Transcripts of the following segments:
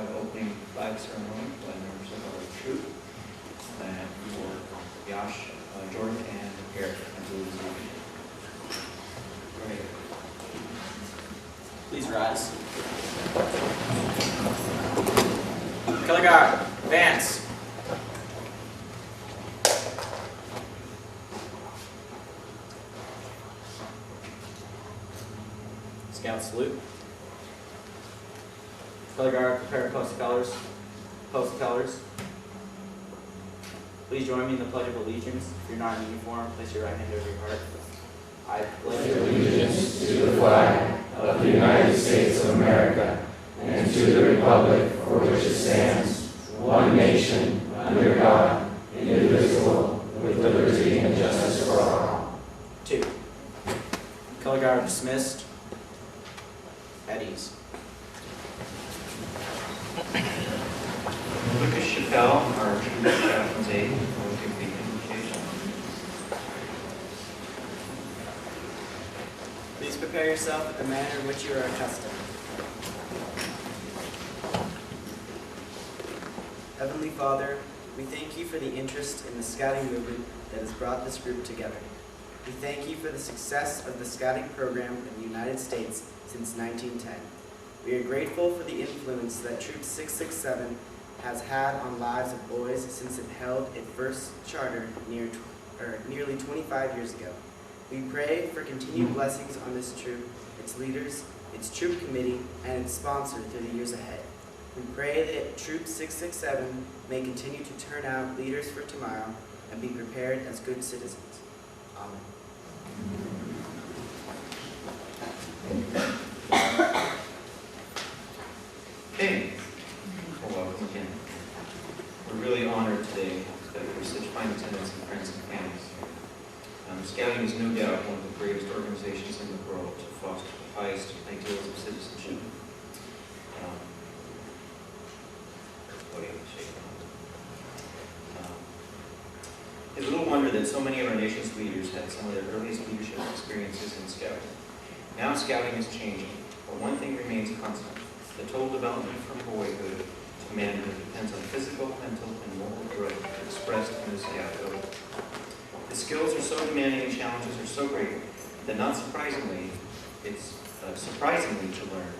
have an opening flag ceremony by members of our troop. And for Yash, Jordan, and Eric, I believe is leading. Go ahead. Please rise. Color guard, advance. Scout salute. Color guard, prepare to post the colors. Post the colors. Please join me in the Pledge of Allegiance. If you're not in uniform, place your right hand over your heart. I pledge allegiance to the flag of the United States of America and to the republic for which it stands, one nation, under God, indivisible, with liberty and justice for all. 2. Color guard dismissed. At ease. Lucas Chappelle, our troop captain's aide, will give the invocation. Please prepare yourself in the manner in which you are accustomed. Heavenly Father, we thank you for the interest in the scouting movement that has brought this group together. We thank you for the success of the scouting program in the United States since 1910. We are grateful for the influence that Troop 667 has had on lives of boys since it held its first charter nearly 25 years ago. We pray for continued blessings on this troop, its leaders, its troop committee, and its sponsor through the years ahead. We pray that Troop 667 may continue to turn out leaders for tomorrow and be prepared as good citizens. Amen. Okay. Well, welcome again. We're really honored today that there's such fine attendance and friends and families. Scouting is no doubt one of the greatest organizations in the world to foster the highest ideals of citizenship. It's little wonder that so many of our nation's leaders had some of their earliest leadership experiences in scouting. Now scouting is changing, but one thing remains constant. The total development from boyhood to manhood depends on physical, mental, and moral growth expressed in the scout code. The skills are so demanding and challenges are so great that not surprisingly, it's surprisingly to learn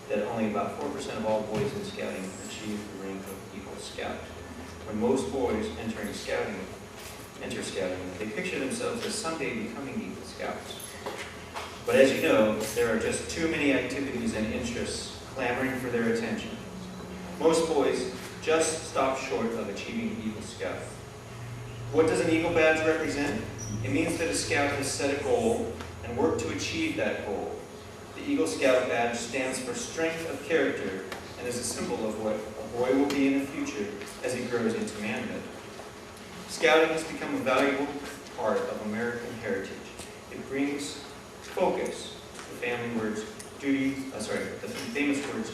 that only about 4% of all boys in scouting achieve the rank of Eagle Scout. When most boys enter scouting, they picture themselves as someday becoming Eagle Scouts. But as you know, there are just too many activities and interests clamoring for their attention. Most boys just stop short of achieving Eagle Scout. What does an Eagle Badge represent? It means that a Scout has set a goal and worked to achieve that goal. The Eagle Scout Badge stands for strength of character and is a symbol of what a boy will be in the future as he grows into manhood. Scouting has become a valuable part of American heritage. It brings focus to the famous words,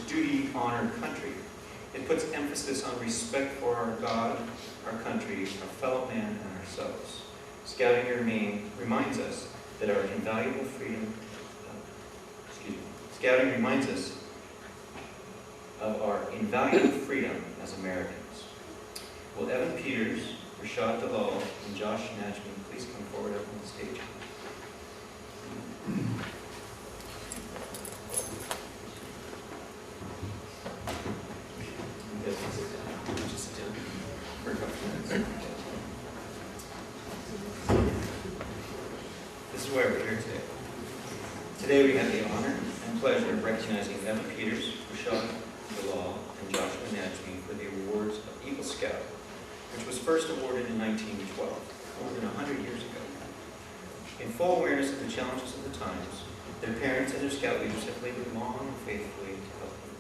duty, honor, country. It puts emphasis on respect for our God, our country, our fellow man, and ourselves. Scouting reminds us that our invaluable freedom, Scouting reminds us of our invaluable freedom as Americans. Will Evan Peters, Rishad, Dalal, and Josh Najmi please come forward up on the stage? This is why we're here today. Today we have the honor and pleasure of recognizing Evan Peters, Rishad, Dalal, and Joshua Najmi for the awards of Eagle Scout, which was first awarded in 1912, more than 100 years ago. In full awareness of the challenges of the times, their parents and their scout leaders have labored long and faithfully to help them.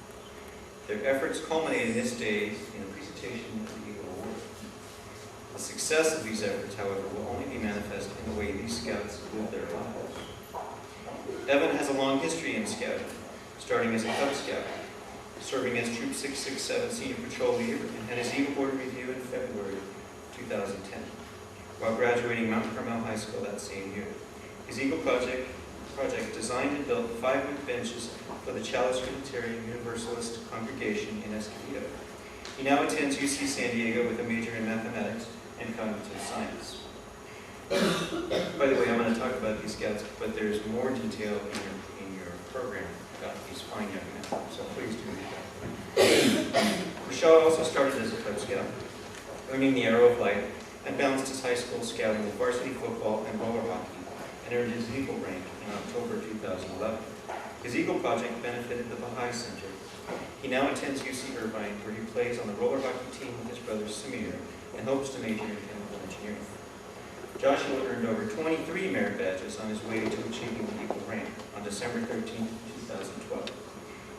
Their efforts culminated this day in a presentation of the Eagle Award. The success of these efforts, however, will only be manifest in the way these scouts live their lives. Evan has a long history in scouting, starting as a Cub Scout, serving as Troop 667 Senior Patrol Leader, and had his Eagle Board review in February 2010, while graduating Mount Carmel High School that same year. His Eagle Project project designed and built 5 wood benches for the Chalice Unitarian Universalist congregation in Escondido. He now attends UC San Diego with a major in mathematics and cognitive science. By the way, I'm going to talk about these scouts, but there's more detail in your program about these fine young men, so please do read that. Rishad also started as a Cub Scout, earning the Arrow of Light, and balanced his high school scouting with varsity football and roller hockey, and earned his Eagle rank in October 2011. His Eagle project benefited the Baha'i Center. He now attends UC Irvine, where he plays on the roller hockey team with his brother Samir, and hopes to major in chemical engineering. Joshua earned over 23 merit badges on his way to achieving the Eagle rank on December 13, 2012.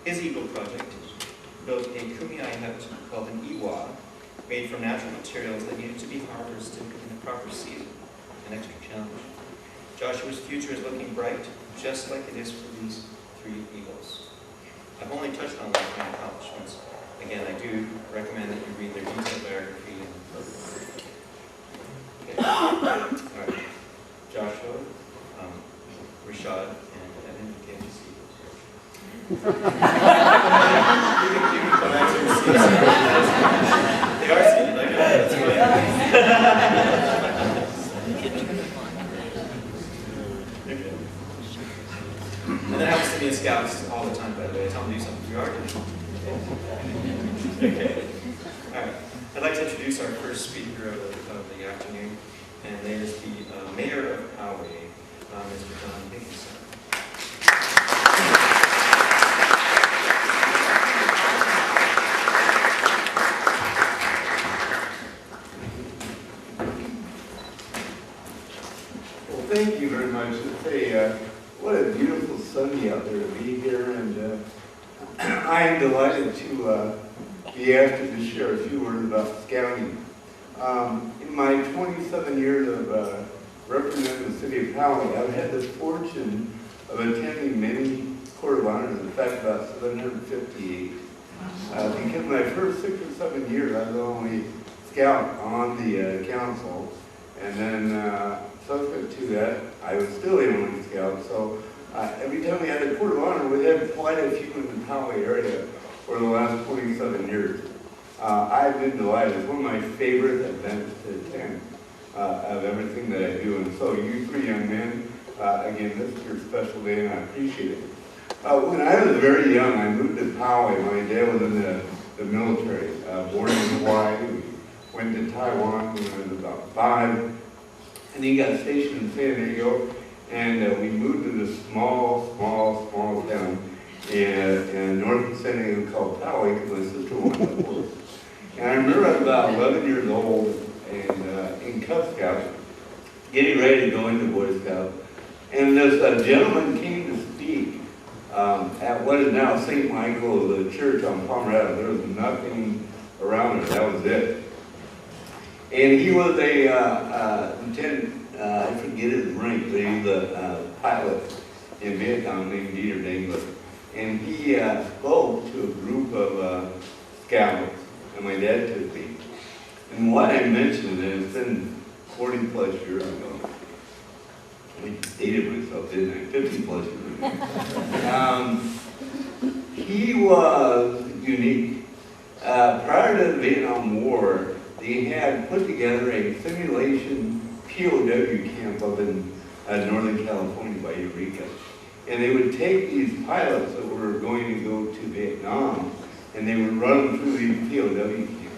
His Eagle project built a kumeyaay hut called an iwa, made from natural materials that needed to be harvested in the proper season, an extra challenge. Joshua's future is looking bright, just like it is for these 3 eagles. I've only touched on lifetime accomplishments. Again, I do recommend that you read their detailed biography and program. Okay. All right. Joshua, Rishad, and Evan came to see you. They are seated. I know that's fine. And that happens to be in scouts all the time, by the way. I tell them to do something. You are doing something. Okay. All right. I'd like to introduce our first speaker of the afternoon, and that is the Mayor of Poway, Mr. Don Higginson. Well, thank you very much. What a beautiful Sunday out there to be here, and I am delighted to be asked to share a few words about scouting. In my 27 years of representing the city of Poway, I've had the fortune of attending many Court of Honors, in fact about 758. Because my first 6 or 7 years I was the only scout on the council, and then subsequent to that I was still the only scout, so every time we had a Court of Honor we had quite a few in the Poway area for the last 27 years. I've been delighted. It's one of my favorite events to attend of everything that I do. And so you 3 young men, again, this is your special day and I appreciate it. When I was very young, I moved to Poway. My dad was in the military, born in Hawaii. We went to Taiwan when I was about 5. And he got stationed in San Diego. And we moved to this small town in northern San Diego called Dalal, because my sister wanted to work. And I remember I was about 11 years old and in Cub Scouts, getting ready to go into Boy Scouts. And this gentleman came to speak at what is now St. Michael, the church on Pomerado. There was nothing around it, that was it. And he was a lieutenant, I forget his rank, but he was a pilot in Vietnam named Dieter Dangler. And he spoke to a group of scouts, and my dad took me. And what I mentioned, and it's been 40 plus years ago. I dated myself, didn't I? 50 plus years ago. He was unique. Prior to the Vietnam War, they had put together a simulation POW camp up in Northern California by Eureka. And they would take these pilots that were going to go to Vietnam, and they would run them through these POW camps.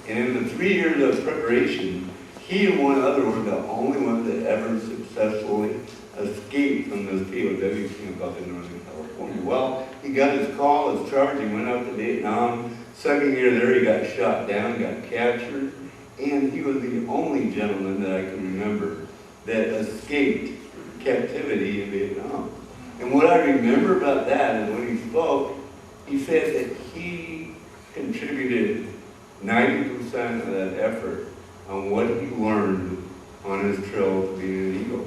And in the 3 years of preparation, he and one other were the only ones that ever successfully escaped from this POW camp up in Northern California. Well, he got his call, his charge, he went up to Vietnam. 2nd year there, he got shot down, got captured, and he was the only gentleman that I can remember that escaped captivity in Vietnam. And what I remember about that is when he spoke, he said that he contributed 90% of that effort on what he learned on his trail to being an Eagle.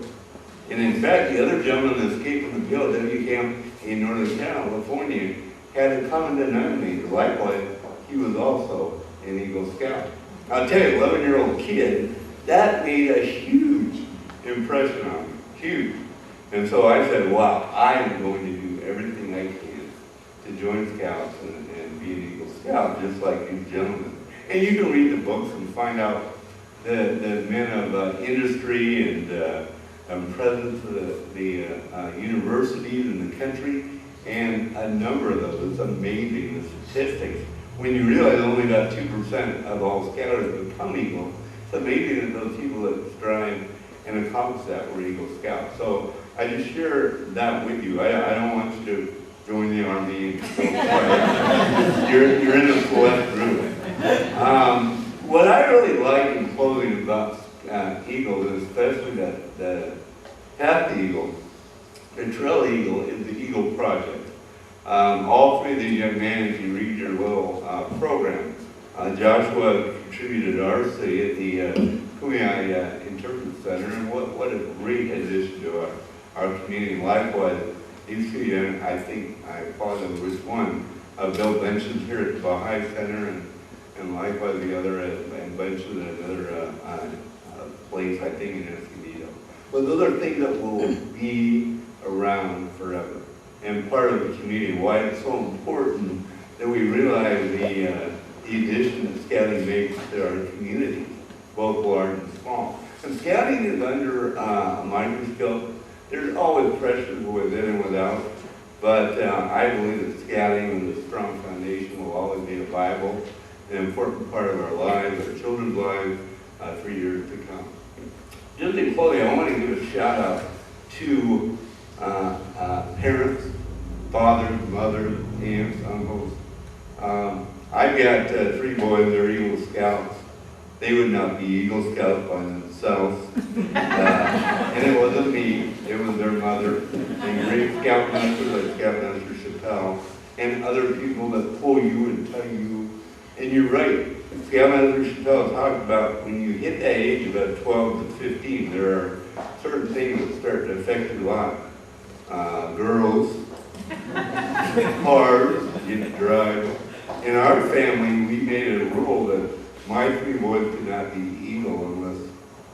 And in fact, the other gentleman that escaped from the POW camp in Northern California had a common denominator. Likewise, he was also an Eagle Scout. I'll tell you, 11-year-old kid, that made a huge impression on me, huge. And so I said, wow, I am going to do everything I can to join Scouts and be an Eagle Scout, just like these gentlemen. And you can read the books and find out the men of industry and presidents of the universities in the country, and a number of those. It's amazing, the statistics. When you realize only about 2% of all scouters become Eagle, it's amazing that those people that strive and accomplish that were Eagle Scouts. So I just share that with you. I don't want you to join the Army and go fight. You're in the select group. What I really like in closing about Eagle, and especially the Path Eagle, the Trail Eagle, is the Eagle Project. All three of these young men, if you read your little program, Joshua contributed RC at the Kumei Interpretive Center, and what a great addition to our community. Likewise, these two young, I think, I apologize which one, Bill Benson here at the Baha'i Center, and likewise the other at Benson at another place, I think, in Escondido. But those are things that will be around forever and part of the community. Why it's so important that we realize the addition that scouting makes to our community, both large and small. And scouting is under a microscope. There's always pressures within and without, but I believe that scouting and the strong foundation will always be a viable and important part of our lives, our children's lives, for years to come. Just in closing, I want to give a shout out to parents, fathers, mothers, aunts, uncles. I've got 3 boys, they're Eagle Scouts. They would not be Eagle Scouts by themselves. And it wasn't me, it was their mother, and great Scoutmaster like Scoutmaster Chappelle, and other people that pull you and tell you. And you're right, Scoutmaster Chappelle talked about when you hit that age, about 12 to 15, there are certain things that start to affect your life. Girls, cars, you get to drive. In our family, we made it a rule that my 3 boys could not be Eagle unless,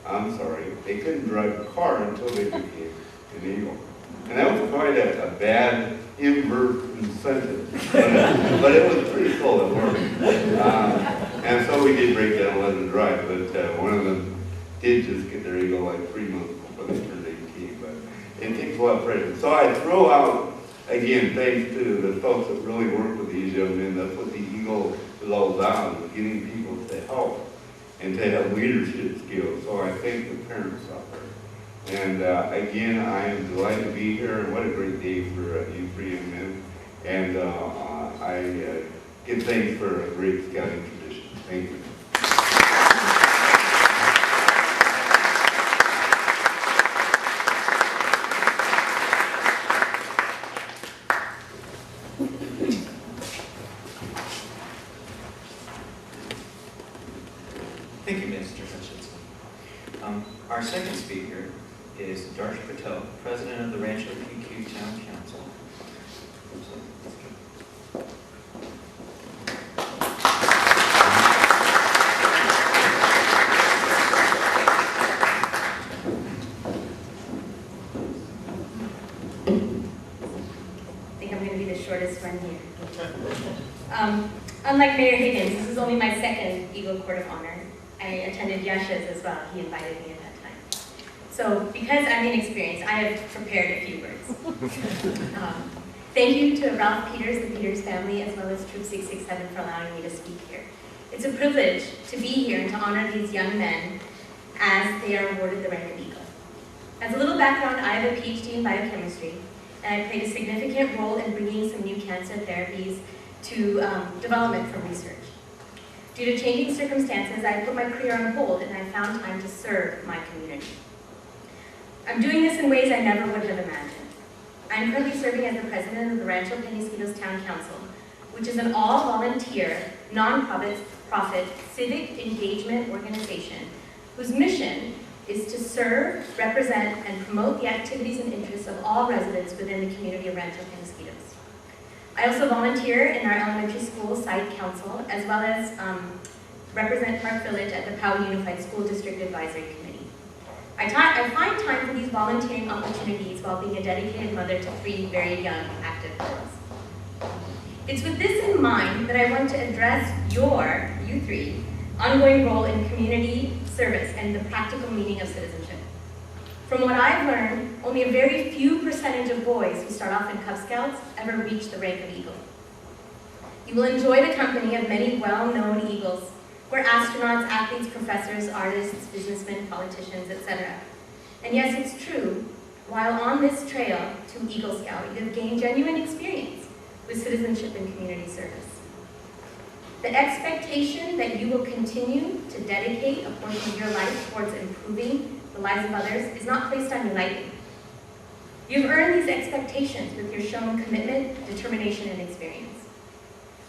I'm sorry, they couldn't drive a car until they became an Eagle. And that was quite a bad invert incentive, but it was pretty cool, it worked. And so we did break down and let them drive, but one of them did just get their Eagle like 3 months before they turned 18, but it takes a lot of pressure. So I throw out, again, thanks to the folks that really work with these young men. That's what the Eagle is all about, is getting people to help and to have leadership skills. So I thank the parents out there. And again, I am delighted to be here, and what a great day for you 3 young men. And I give thanks for a great scouting tradition. Thank you. Thank you, Mr. Hutchinson. Our second speaker is Darsh Patel, President of the Rancho PQ Town Council. I think I'm going to be the shortest one here. Unlike Mayor Higgins, this is only my second Eagle Court of Honor. I attended Yasha's as well. He invited me at that time. So because I'm inexperienced, I have prepared a few words. Thank you to Ralph Peters, the Peters family, as well as Troop 667 for allowing me to speak here. It's a privilege to be here and to honor these young men as they are awarded the rank of Eagle. As a little background, I have a PhD in biochemistry, and I played a significant role in bringing some new cancer therapies to development from research. Due to changing circumstances, I put my career on hold and I found time to serve my community. I'm doing this in ways I never would have imagined. I'm currently serving as the president of the Rancho Penasquitos Town Council, which is an all-volunteer, non-profit civic engagement organization whose mission is to serve, represent, and promote the activities and interests of all residents within the community of Rancho Penasquitos. I also volunteer in our elementary school site council, as well as represent Park Village at the Poway Unified School District Advisory Committee. I find time for these volunteering opportunities while being a dedicated mother to 3 very young, active girls. It's with this in mind that I want to address you 3, ongoing role in community service and the practical meaning of citizenship. From what I've learned, only a very few percentage of boys who start off in Cub Scouts ever reach the rank of Eagle. You will enjoy the company of many well-known Eagles, who are astronauts, athletes, professors, artists, businessmen, politicians, etc. And yes, it's true, while on this trail to Eagle Scout, you have gained genuine experience with citizenship and community service. The expectation that you will continue to dedicate a portion of your life towards improving the lives of others is not placed on you lightly. You've earned these expectations with your shown commitment, determination, and experience.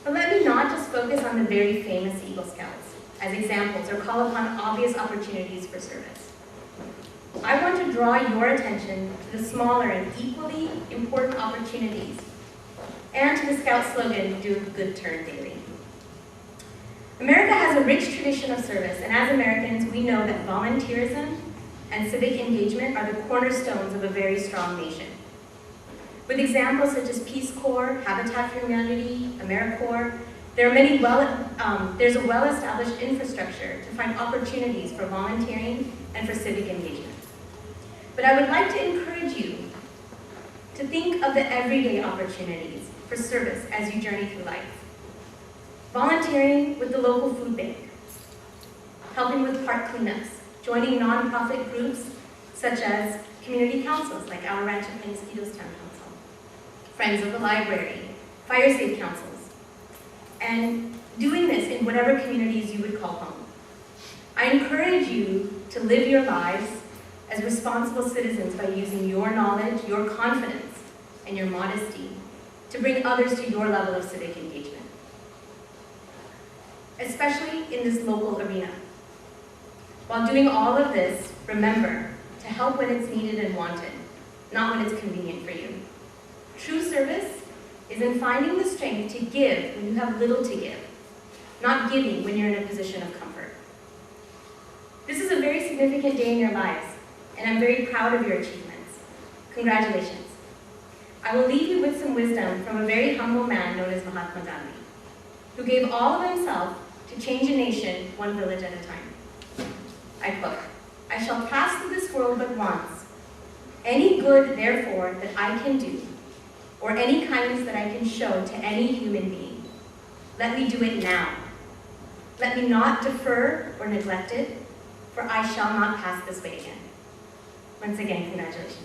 But let me not just focus on the very famous Eagle Scouts as examples or call upon obvious opportunities for service. I want to draw your attention to the smaller and equally important opportunities and to the Scout slogan, do a good turn daily. America has a rich tradition of service, and as Americans, we know that volunteerism and civic engagement are the cornerstones of a very strong nation. With examples such as Peace Corps, Habitat for Humanity, AmeriCorps, there's a well-established infrastructure to find opportunities for volunteering and for civic engagement. But I would like to encourage you to think of the everyday opportunities for service as you journey through life. Volunteering with the local food bank, helping with park cleanups, joining nonprofit groups such as community councils like our Rancho Penasquitos Town Council, Friends of the Library, Fire Safe Councils, and doing this in whatever communities you would call home. I encourage you to live your lives as responsible citizens by using your knowledge, your confidence, and your modesty to bring others to your level of civic engagement, especially in this local arena. While doing all of this, remember to help when it's needed and wanted, not when it's convenient for you. True service is in finding the strength to give when you have little to give, not giving when you're in a position of comfort. This is a very significant day in your lives, and I'm very proud of your achievements. Congratulations. I will leave you with some wisdom from a very humble man known as Mahatma Gandhi, who gave all of himself to change a nation one village at a time. I quote, "I shall pass through this world but once. Any good, therefore, that I can do, or any kindness that I can show to any human being, let me do it now. Let me not defer or neglect it, for I shall not pass this way again." Once again, congratulations.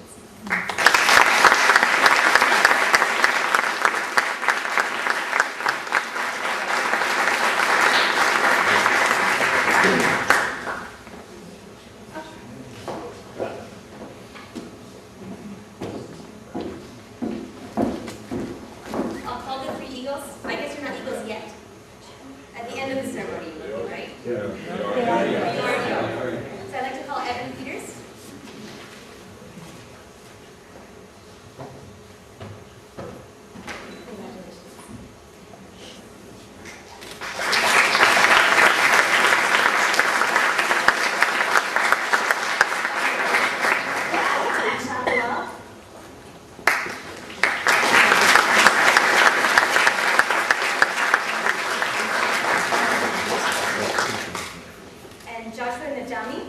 I'll call the 3 Eagles. I guess you're not Eagles yet. At the end of the ceremony, you will be, right? Yeah. You are. So I'd like to call Evan Peters. And Joshua Najmi.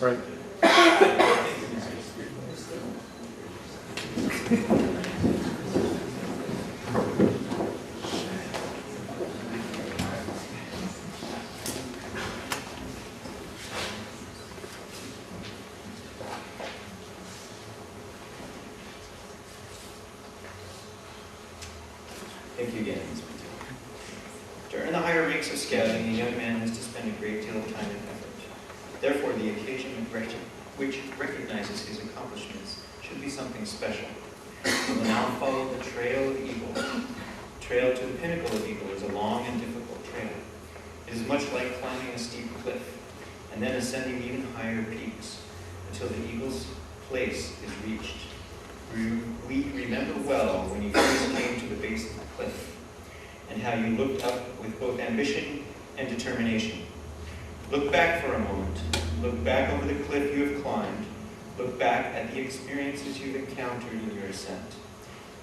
Right. Thank you again. During the higher ranks of scouting, a young man has to spend a great deal of time and effort. Therefore, the occasion which recognizes his accomplishments should be something special. You will now follow the trail of Eagle. Trail to the pinnacle of Eagle is a long and difficult trail. It is much like climbing a steep cliff and then ascending even higher peaks until the Eagle's place is reached. We remember well when you first came to the base of the cliff and how you looked up with both ambition and determination. Look back for a moment. Look back over the cliff you have climbed. Look back at the experiences you've encountered in your ascent.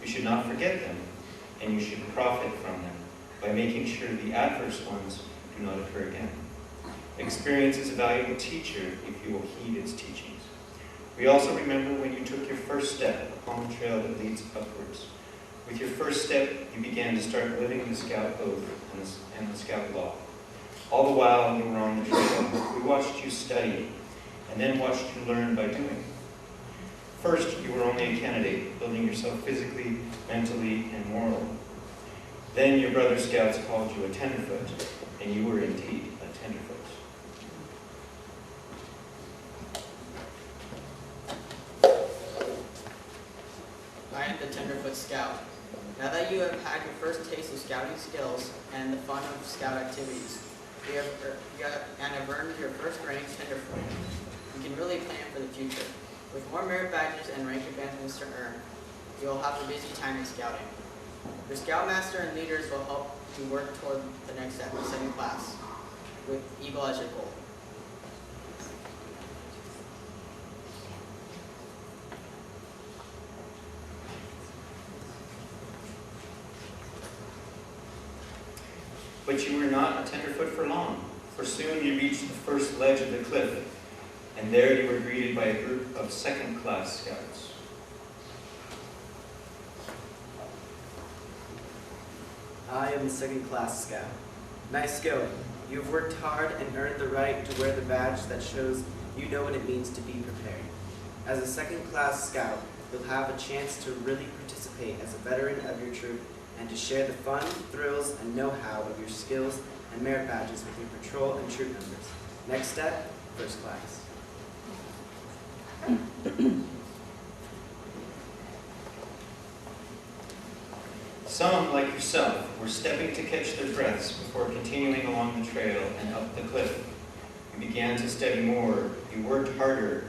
You should not forget them, and you should profit from them by making sure the adverse ones do not occur again. Experience is a valuable teacher if you will heed its teachings. We also remember when you took your first step upon the trail that leads upwards. With your first step, you began to start living the Scout oath and the Scout law. All the while you were on the trail, we watched you study and then watched you learn by doing. First, you were only a candidate, building yourself physically, mentally, and morally. Then your brother Scouts called you a tenderfoot, and you were indeed a tenderfoot. I am the Tenderfoot Scout. Now that you have had your first taste of scouting skills and the fun of scout activities, and have earned your first rank Tenderfoot, you can really plan for the future. With more merit badges and rank advancements to earn, you will have a busy time in scouting. Your Scoutmaster and leaders will help you work toward the next step, the second class, with Eagle as your goal. But you were not a tenderfoot for long, for soon you reached the first ledge of the cliff, and there you were greeted by a group of second-class Scouts. I am the second-class Scout. Nice going. You have worked hard and earned the right to wear the badge that shows you know what it means to be prepared. As a second-class Scout, you'll have a chance to really participate as a veteran of your troop and to share the fun, thrills, and know-how of your skills and merit badges with your patrol and troop members. Next step, first class. Some, like yourself, were stepping to catch their breaths before continuing along the trail and up the cliff. You began to study more, you worked harder,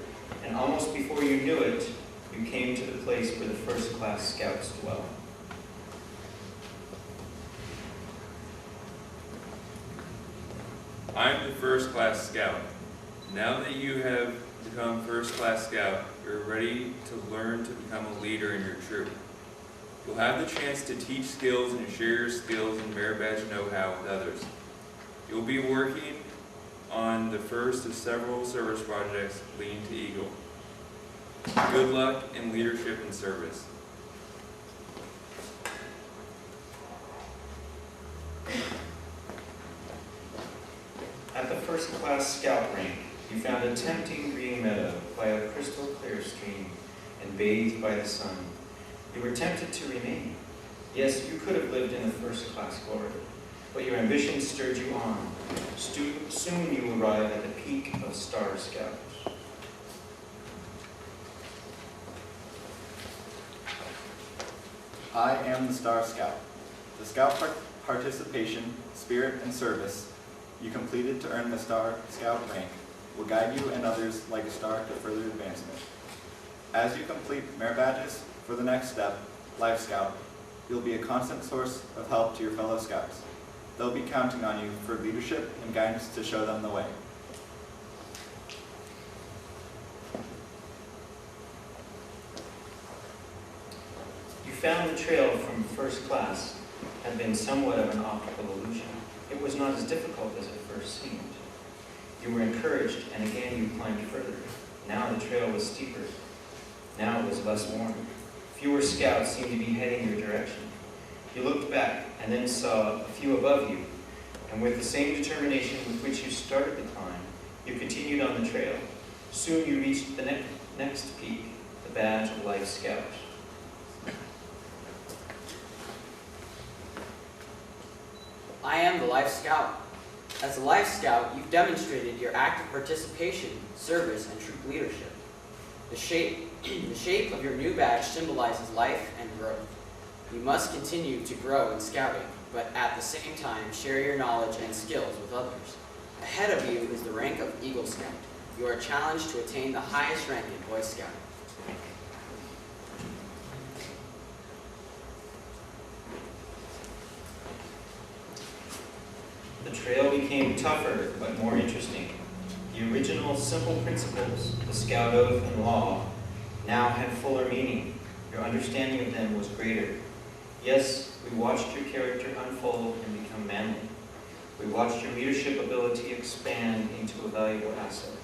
and almost before you knew it, you came to the place where the first-class Scouts dwell. I'm the first-class Scout. Now that you have become first-class Scout, you're ready to learn to become a leader in your troop. You'll have the chance to teach skills and share your skills and merit badge know-how with others. You'll be working on the first of several service projects leading to Eagle. Good luck in leadership and service. At the first-class Scout rank, you found a tempting green meadow by a crystal clear stream and bathed by the sun. You were tempted to remain. Yes, you could have lived in the first-class glory, but your ambition stirred you on. Soon you arrive at the peak of Star Scout. I am the Star Scout. The Scout participation, spirit, and service you completed to earn the Star Scout rank will guide you and others like a star to further advancement. As you complete merit badges for the next step, Life Scout, you'll be a constant source of help to your fellow Scouts. They'll be counting on you for leadership and guidance to show them the way. You found the trail from first class had been somewhat of an optical illusion. It was not as difficult as it first seemed. You were encouraged, and again you climbed further. Now the trail was steeper. Now it was less worn. Fewer Scouts seemed to be heading your direction. You looked back, and then saw a few above you, and with the same determination with which you started the climb, you continued on the trail. Soon you reached the next peak, the badge of Life Scout. I am the Life Scout. As a Life Scout, you've demonstrated your active participation, service, and troop leadership. The shape of your new badge symbolizes life and growth. You must continue to grow in scouting, but at the same time share your knowledge and skills with others. Ahead of you is the rank of Eagle Scout. You are challenged to attain the highest rank in Boy Scouting. The trail became tougher but more interesting. The original simple principles, the Scout Oath and law, now had fuller meaning. Your understanding of them was greater. Yes, we watched your character unfold and become manly. We watched your leadership ability expand into a valuable asset.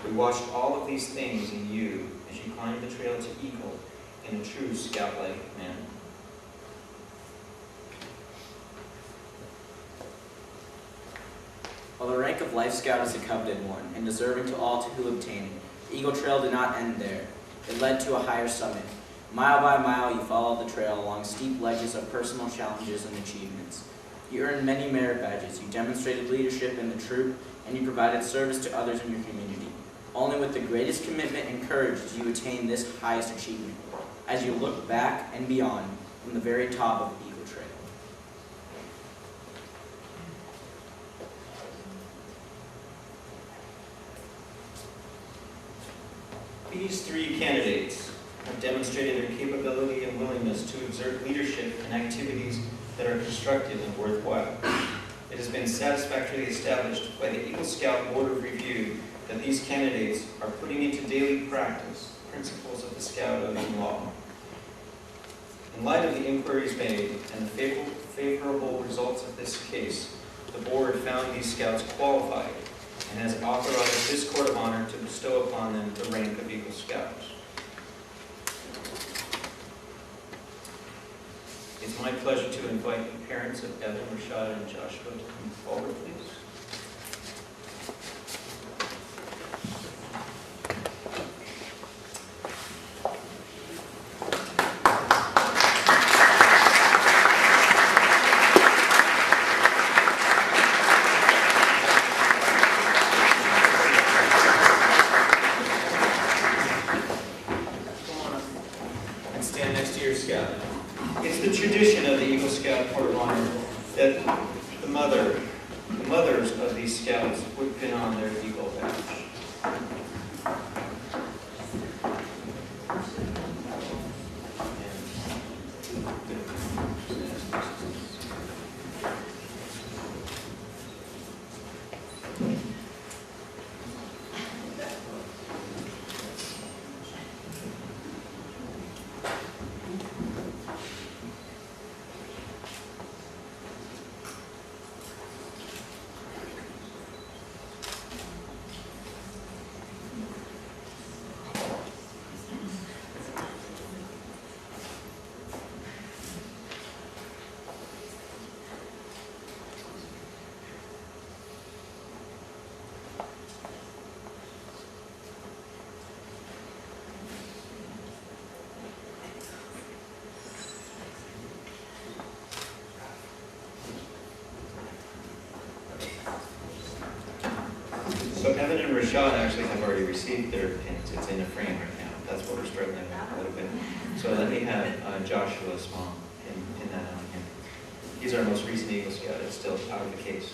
We watched all of these things in you as you climbed the trail to Eagle in a true Scout-like manner. While the rank of Life Scout is a coveted one, and deserving to all to who obtain it, the Eagle Trail did not end there. It led to a higher summit. Mile by mile, you followed the trail along steep ledges of personal challenges and achievements. You earned many merit badges, you demonstrated leadership in the troop, and you provided service to others in your community. Only with the greatest commitment and courage did you attain this highest achievement, as you look back and beyond from the very top of the Eagle Trail. These three candidates have demonstrated their capability and willingness to exert leadership in activities that are constructive and worthwhile. It has been satisfactorily established by the Eagle Scout Board of Review that these candidates are putting into daily practice principles of the Scout Oath and law. In light of the inquiries made and the favorable results of this case, the board found these scouts qualified and has authorized this Court of Honor to bestow upon them the rank of Eagle Scouts. It's my pleasure to invite the parents of Evan, Rishad, and Joshua to come forward, please. And stand next to your scout. It's the tradition of the Eagle Scout Court of Honor that the mothers of these scouts would pin on their Eagle badge. So Evan and Rishad actually have already received their pins. It's in the frame right now. That's what we're struggling with a little bit. So let me have Joshua's mom pin that on him. He's our most recent Eagle Scout. It's still out of the case.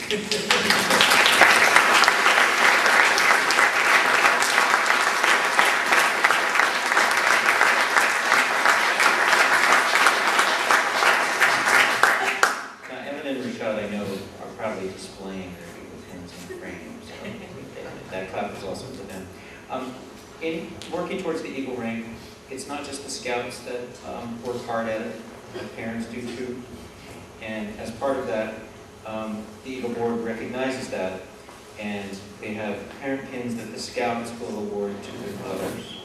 Now, Evan and Rishad, I know, are probably displaying their Eagle pins in frames. So that clap is also to them. In working towards the Eagle rank, it's not just the scouts that work hard at it, the parents do too. And as part of that, the Eagle Board recognizes that, and they have parent pins that the scouts will award to their mothers.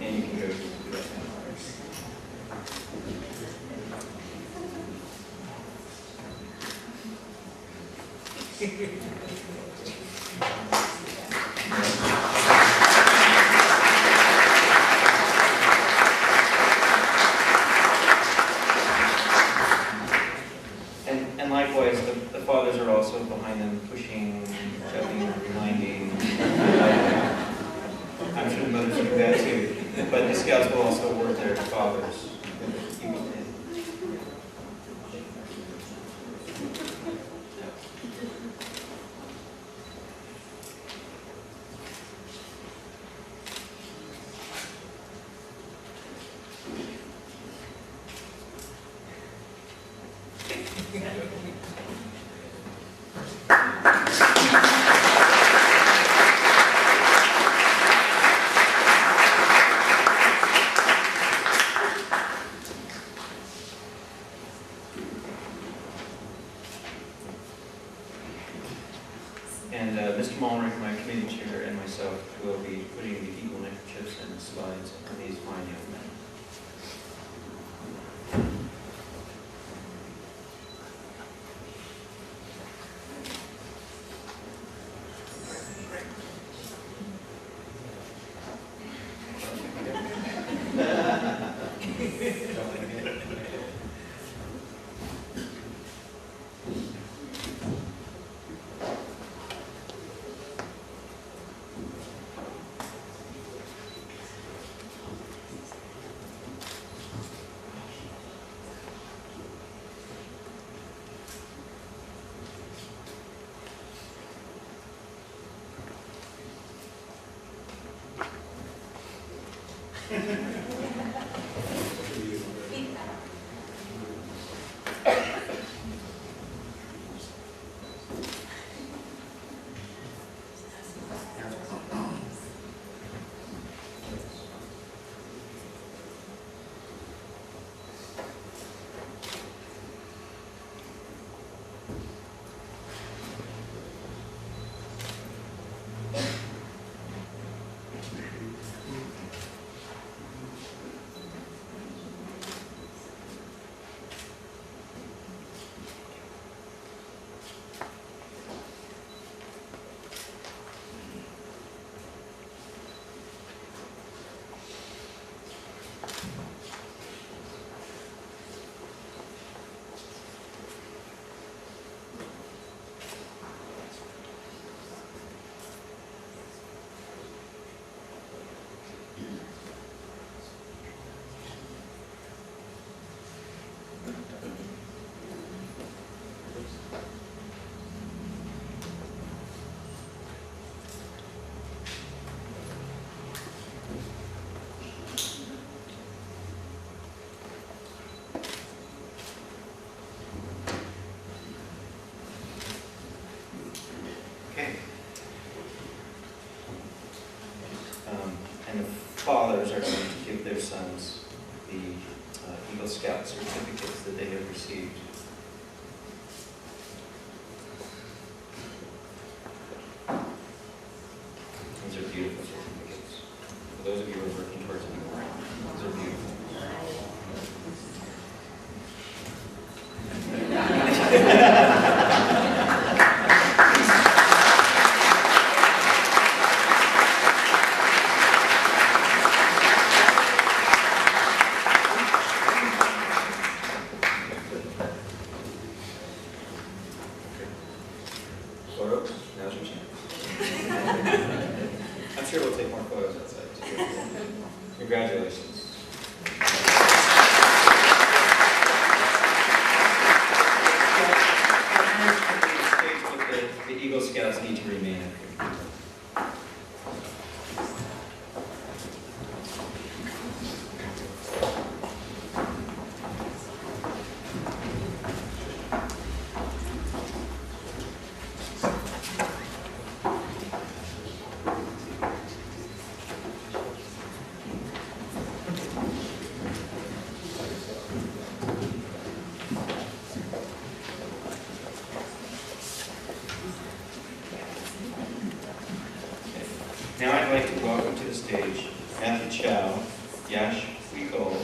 And you can go do that now. And likewise, the fathers are also behind them, pushing, shoving, reminding. I'm sure the mothers do that too. But the scouts will also award their fathers. And Mr. Mullenrick, my committee chair, and myself will be putting the Eagle neckerchiefs and the slides on these fine young men. And the fathers are going to give their sons the Eagle Scout certificates that they have received. These are beautiful certificates. For those of you who are working towards an Eagle rank, these are beautiful. Photos? Now's your chance. I'm sure we'll take more photos outside too. Congratulations. Matthew Chow, Yash Wigol,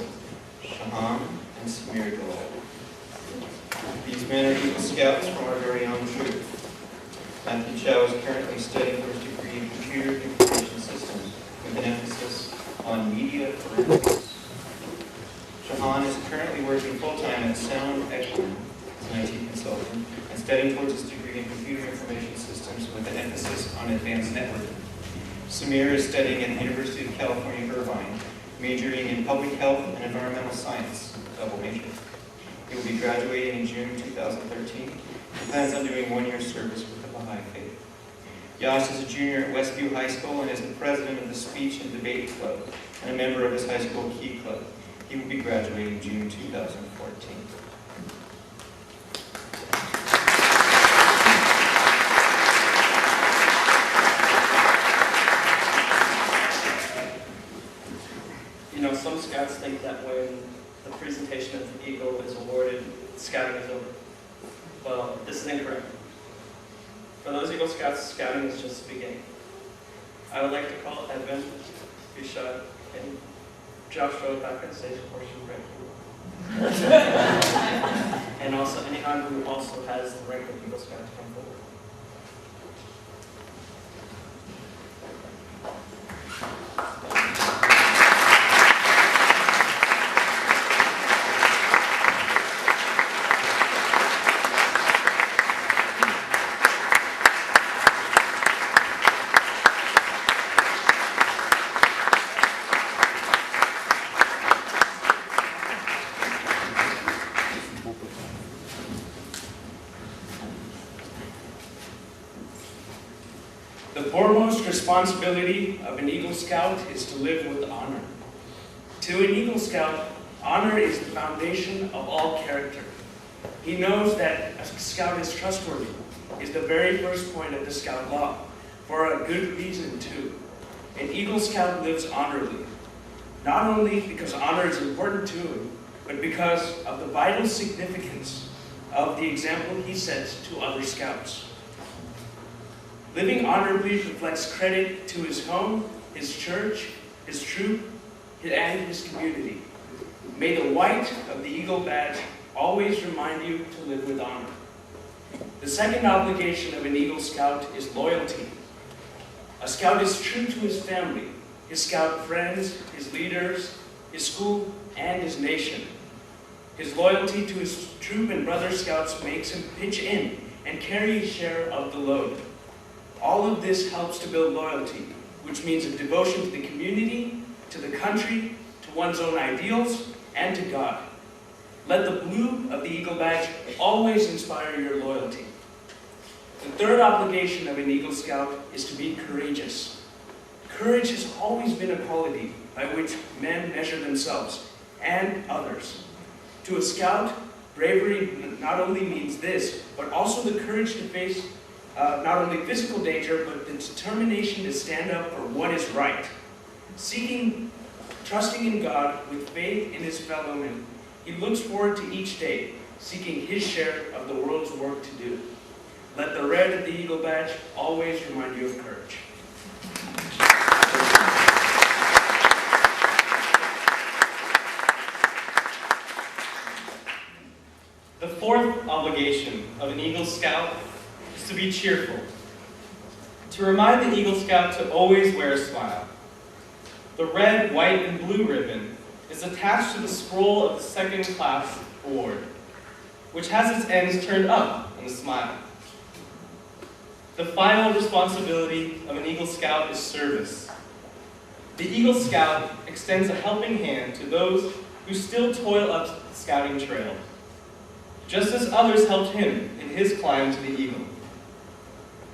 Shahan, and Samir Dalal. These men are Eagle Scouts from our very own troop. Matthew Chow is currently studying for his degree in Computer Information Systems with an emphasis on media forensics. Shahan is currently working full-time at Sound Equine as an IT consultant and studying towards his degree in Computer Information Systems with an emphasis on advanced networking. Samir is studying at the University of California, Irvine, majoring in Public Health and Environmental Science, double major. He will be graduating in June 2013 and plans on doing 1 year service with the Baha'i Faith. Yash is a junior at Westview High School and is the president of the Speech and Debate Club and a member of his high school Key Club. He will be graduating in June 2014. You know, some scouts think that when the presentation of the Eagle is awarded, scouting is over. Well, this is incorrect. For those Eagle Scouts, scouting is just the beginning. I would like to call Evan, Rishad, and Joshua back on stage portion right here. And also anyone who also has the rank of Eagle Scout to come forward. The foremost responsibility of an Eagle Scout is to live with honor. To an Eagle Scout, honor is the foundation of all character. He knows that a scout is trustworthy, is the very first point of the Scout law, for a good reason too. An Eagle Scout lives honorably, not only because honor is important to him, but because of the vital significance of the example he sets to other Scouts. Living honorably reflects credit to his home, his church, his troop, and his community. May the white of the Eagle badge always remind you to live with honor. The second obligation of an Eagle Scout is loyalty. A Scout is true to his family, his Scout friends, his leaders, his school, and his nation. His loyalty to his troop and brother Scouts makes him pitch in and carry his share of the load. All of this helps to build loyalty, which means a devotion to the community, to the country, to one's own ideals, and to God. Let the blue of the Eagle badge always inspire your loyalty. The third obligation of an Eagle Scout is to be courageous. Courage has always been a quality by which men measure themselves and others. To a Scout, bravery not only means this, but also the courage to face not only physical danger, but the determination to stand up for what is right. Trusting in God with faith in his fellow men, he looks forward to each day, seeking his share of the world's work to do. Let the red of the Eagle badge always remind you of courage. The fourth obligation of an Eagle Scout is to be cheerful. To remind the Eagle Scout to always wear a smile. The red, white, and blue ribbon is attached to the scroll of the second class award, which has its ends turned up in a smile. The final responsibility of an Eagle Scout is service. The Eagle Scout extends a helping hand to those who still toil up the scouting trail, just as others helped him in his climb to the Eagle.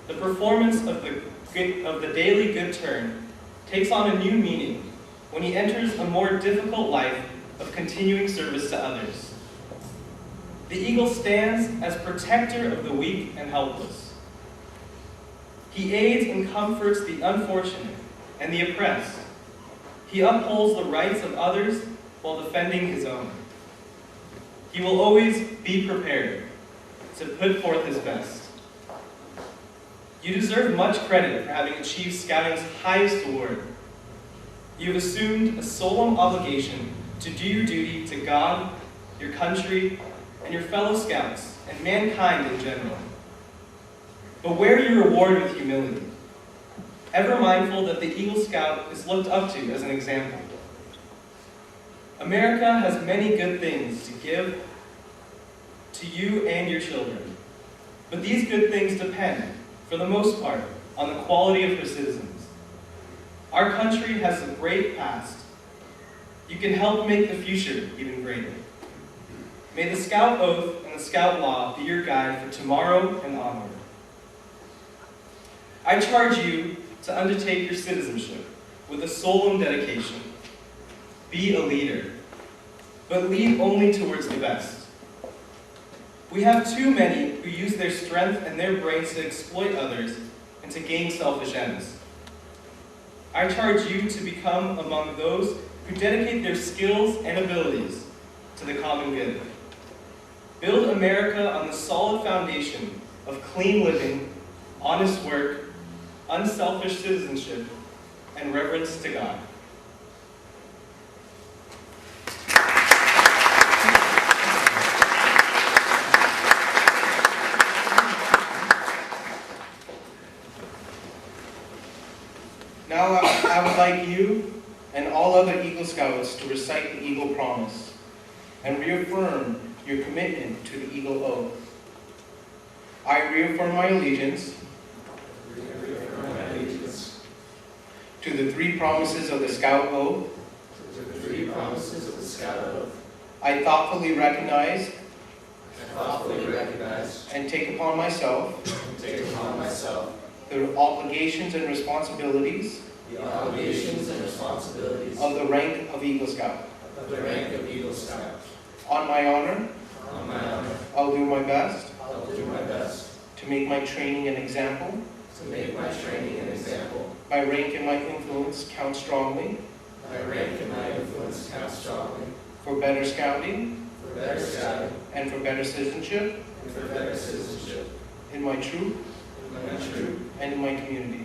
The performance of the daily good turn takes on a new meaning when he enters a more difficult life of continuing service to others. The Eagle stands as protector of the weak and helpless. He aids and comforts the unfortunate and the oppressed. He upholds the rights of others while defending his own. He will always be prepared to put forth his best. You deserve much credit for having achieved Scouting's highest award. You have assumed a solemn obligation to do your duty to God, your country, and your fellow scouts, and mankind in general. But wear your reward with humility, ever mindful that the Eagle Scout is looked up to as an example. America has many good things to give to you and your children, but these good things depend, for the most part, on the quality of her citizens. Our country has a great past. You can help make the future even greater. May the Scout Oath and the Scout Law be your guide for tomorrow and onward. I charge you to undertake your citizenship with a solemn dedication. Be a leader, but lead only towards the best. We have too many who use their strength and their brains to exploit others and to gain selfish ends. I charge you to become among those who dedicate their skills and abilities to the common good. Build America on the solid foundation of clean living, honest work, unselfish citizenship, and reverence to God. Now I would like you and all other Eagle Scouts to recite the Eagle Promise and reaffirm your commitment to the Eagle Oath. I reaffirm my allegiance to the three promises of the Scout Oath. I thoughtfully recognize and take upon myself the obligations and responsibilities of the rank of Eagle Scout. On my honor, I'll do my best to make my training an example. My rank and my influence count strongly. For better scouting. And for better citizenship. In my troop. And in my community.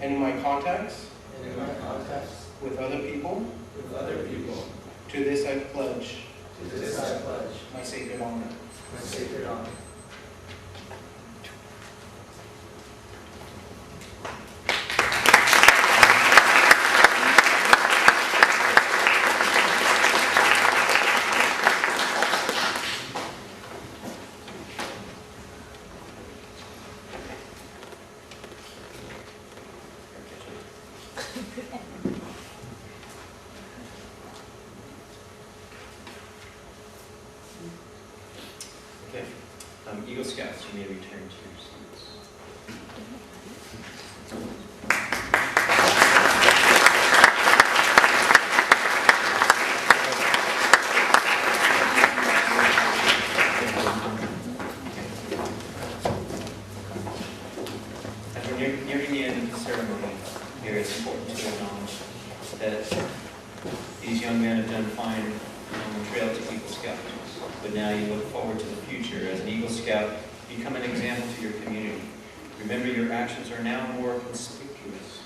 And in my contacts. With other people. To this I pledge. My sacred honor. Okay. Eagle Scouts, you may return to your seats. As we're nearing the end of the ceremony, here it's important to acknowledge that these young men have done fine on the trail to Eagle Scout. But now you look forward to the future. As an Eagle Scout, become an example to your community. Remember, your actions are now more conspicuous,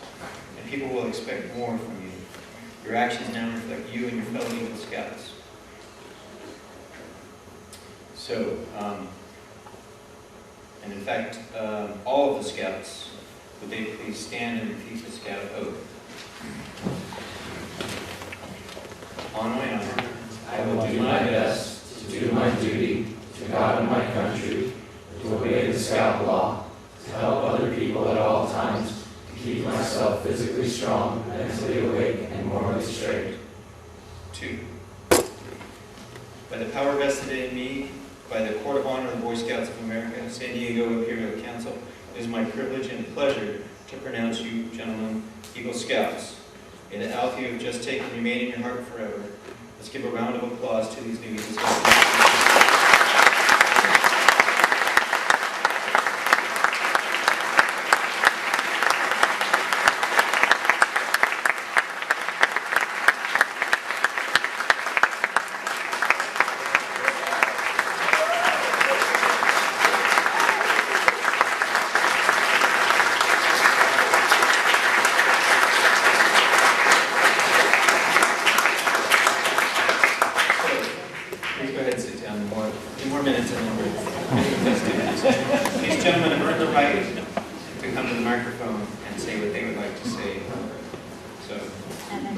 and people will expect more from you. Your actions now reflect you and your fellow Eagle Scouts. So, and in fact, all of the Scouts, would they please stand and repeat the Scout Oath? On my honor, I will do my best to do my duty to God and my country, to obey the Scout Law, to help other people at all times, to keep myself physically strong, mentally awake, and morally straight. 2. By the power vested in me by the Court of Honor of the Boy Scouts of America, San Diego Imperial Council, it is my privilege and pleasure to pronounce you, gentlemen, Eagle Scouts. May the oath you have just taken remain in your heart forever. Let's give a round of applause to these new Eagle Scouts.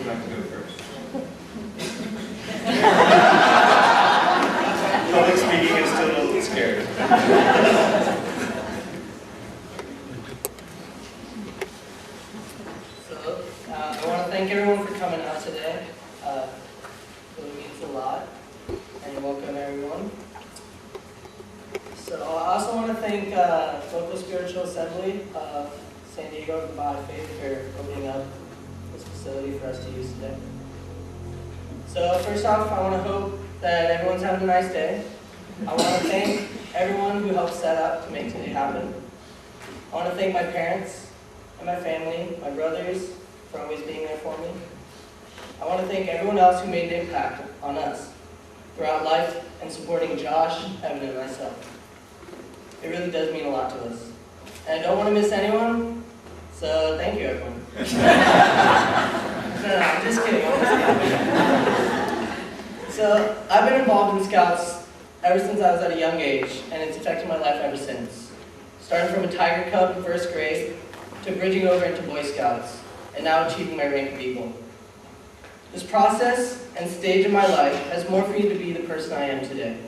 would like to go first? Public speaking is still a little scary. So, I want to thank everyone for coming out today. It really means a lot. And welcome everyone. So I also want to thank local spiritual assembly of San Diego by Faith for opening up this facility for us to use today. So first off, I want to hope that everyone's having a nice day. I want to thank everyone who helped set up to make today happen. I want to thank my parents and my family, my brothers, for always being there for me. I want to thank everyone else who made an impact on us throughout life and supporting Josh, Evan, and myself. It really does mean a lot to us. And I don't want to miss anyone, so thank you, everyone. No, I'm just kidding. So, I've been involved in Scouts ever since I was at a young age, and it's affected my life ever since. Starting from a Tiger Cub in first grade, to bridging over into Boy Scouts, and now achieving my rank of Eagle. This process and stage of my life has morphed me to be the person I am today.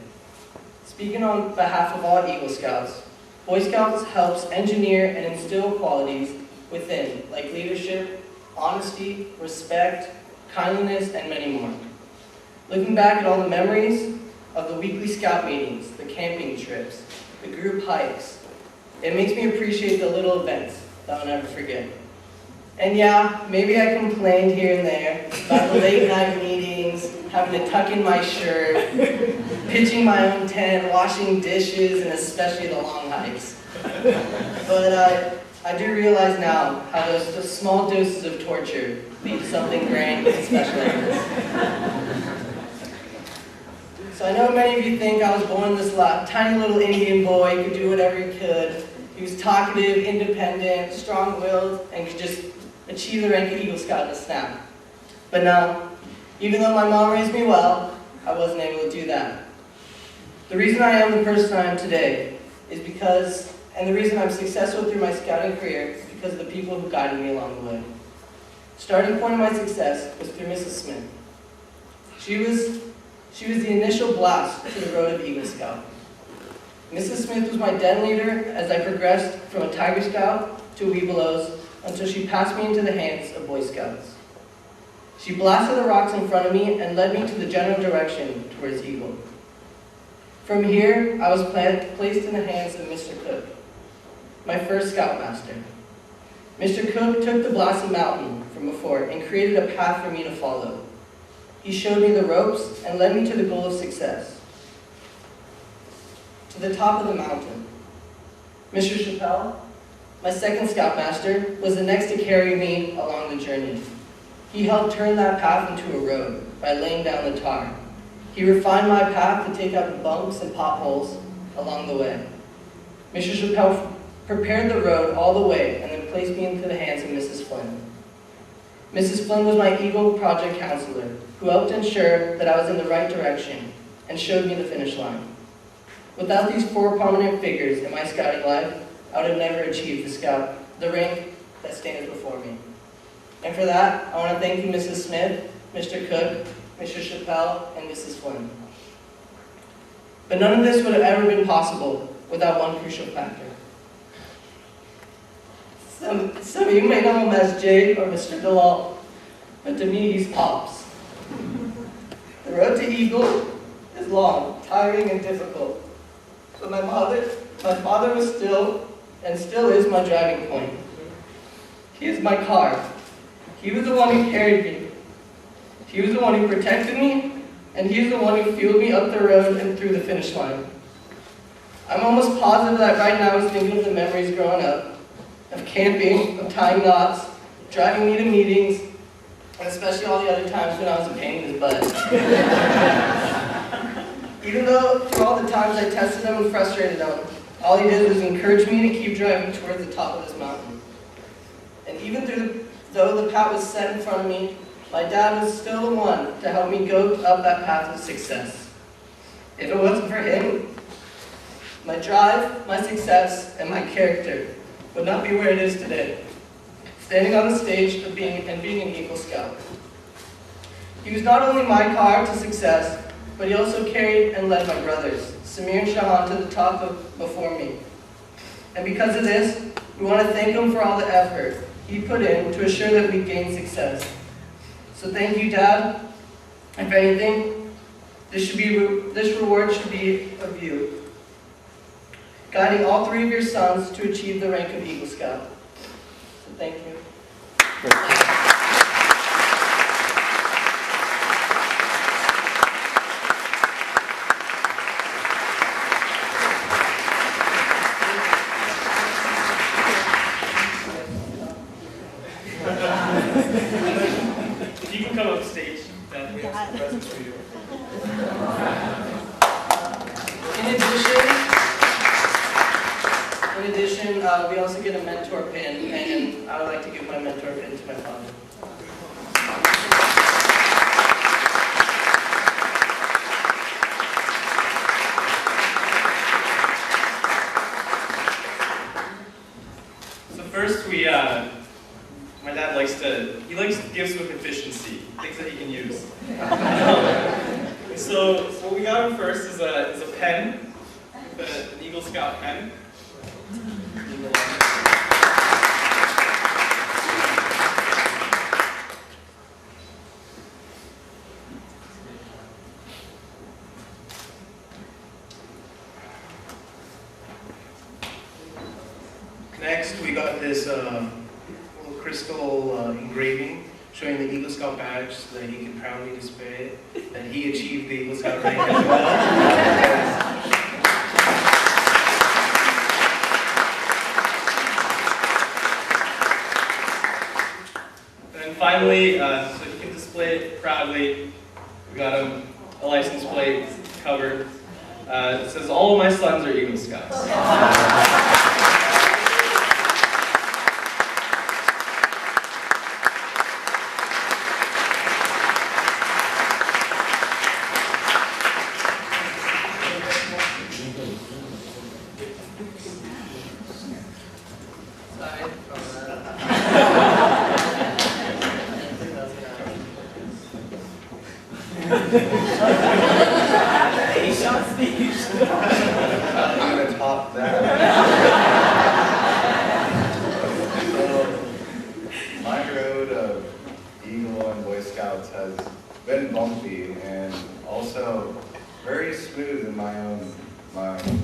Speaking on behalf of all Eagle Scouts, Boy Scouts helps engineer and instill qualities within, like leadership, honesty, respect, kindliness, and many more. Looking back at all the memories of the weekly Scout meetings, the camping trips, the group hikes, it makes me appreciate the little events that I'll never forget. And yeah, maybe I complained here and there about the late night meetings, having to tuck in my shirt, pitching my own tent, washing dishes, and especially the long hikes. But I do realize now how those small doses of torture lead to something grand and special like this. So I know many of you think I was born this tiny little Indian boy who could do whatever he could. He was talkative, independent, strong-willed, and could just achieve the rank of Eagle Scout in a snap. But no, even though my mom raised me well, I wasn't able to do that. The reason I am the person I am today is because, and the reason I'm successful through my scouting career is because of the people who guided me along the way. Starting point of my success was through Mrs. Smith. She was the initial blast to the road of Eagle Scout. Mrs. Smith was my den leader as I progressed from a Tiger Scout to a Webelos until she passed me into the hands of Boy Scouts. She blasted the rocks in front of me and led me to the general direction towards Eagle. From here, I was placed in the hands of Mr. Cook, my first Scoutmaster. Mr. Cook took the blasted mountain from before and created a path for me to follow. He showed me the ropes and led me to the goal of success, to the top of the mountain. Mr. Chappelle, my second Scoutmaster, was the next to carry me along the journey. He helped turn that path into a road by laying down the tar. He refined my path to take out the bumps and potholes along the way. Mr. Chappelle prepared the road all the way and then placed me into the hands of Mrs. Flynn. Mrs. Flynn was my Eagle Project counselor, who helped ensure that I was in the right direction and showed me the finish line. Without these four prominent figures in my scouting life, I would have never achieved the rank that stands before me. And for that, I want to thank you, Mrs. Smith, Mr. Cook, Mr. Chappelle, and Mrs. Flynn. But none of this would have ever been possible without one crucial factor. Some of you may know him as Jay or Mr. Dalal, but to me, he's Pops. The road to Eagle is long, tiring, and difficult. But my father was still, and still is, my driving point. He is my car. He was the one who carried me. He was the one who protected me, and he is the one who fueled me up the road and through the finish line. I'm almost positive that right now he's thinking of the memories growing up, of camping, of tying knots, driving me to meetings, and especially all the other times when I was a pain in his butt. Even though through all the times I tested him and frustrated him, all he did was encourage me to keep driving towards the top of this mountain. And even though the path was set in front of me, my dad was still the one to help me go up that path of success. If it wasn't for him, my drive, my success, and my character would not be where it is today, standing on the stage of being an Eagle Scout. He was not only my car to success, but he also carried and led my brothers, Samir and Shahan, to the top before me. And because of this, we want to thank him for all the effort he put in to assure that we gain success. So thank you, Dad. If anything, this reward should be of you, guiding all three of your sons to achieve the rank of Eagle Scout. So thank you. You can come up stage. Dad, we have some presents for you. In addition, we also get a mentor pin, and I would like to give my mentor pin to my father. So first my dad likes to gifts with efficiency, things that he can use. So what we got him first is a pen, an Eagle Scout pen. Next, we got this little crystal engraving showing the Eagle Scout badge so that he can proudly display it, that he achieved the Eagle Scout rank as well. And then finally, so he can display it proudly, we got him a license plate cover. It says, "All of my sons are Eagle Scouts." I'm gonna top that. So, my road of Eagle and Boy Scouts has been bumpy and also very smooth in my own mind.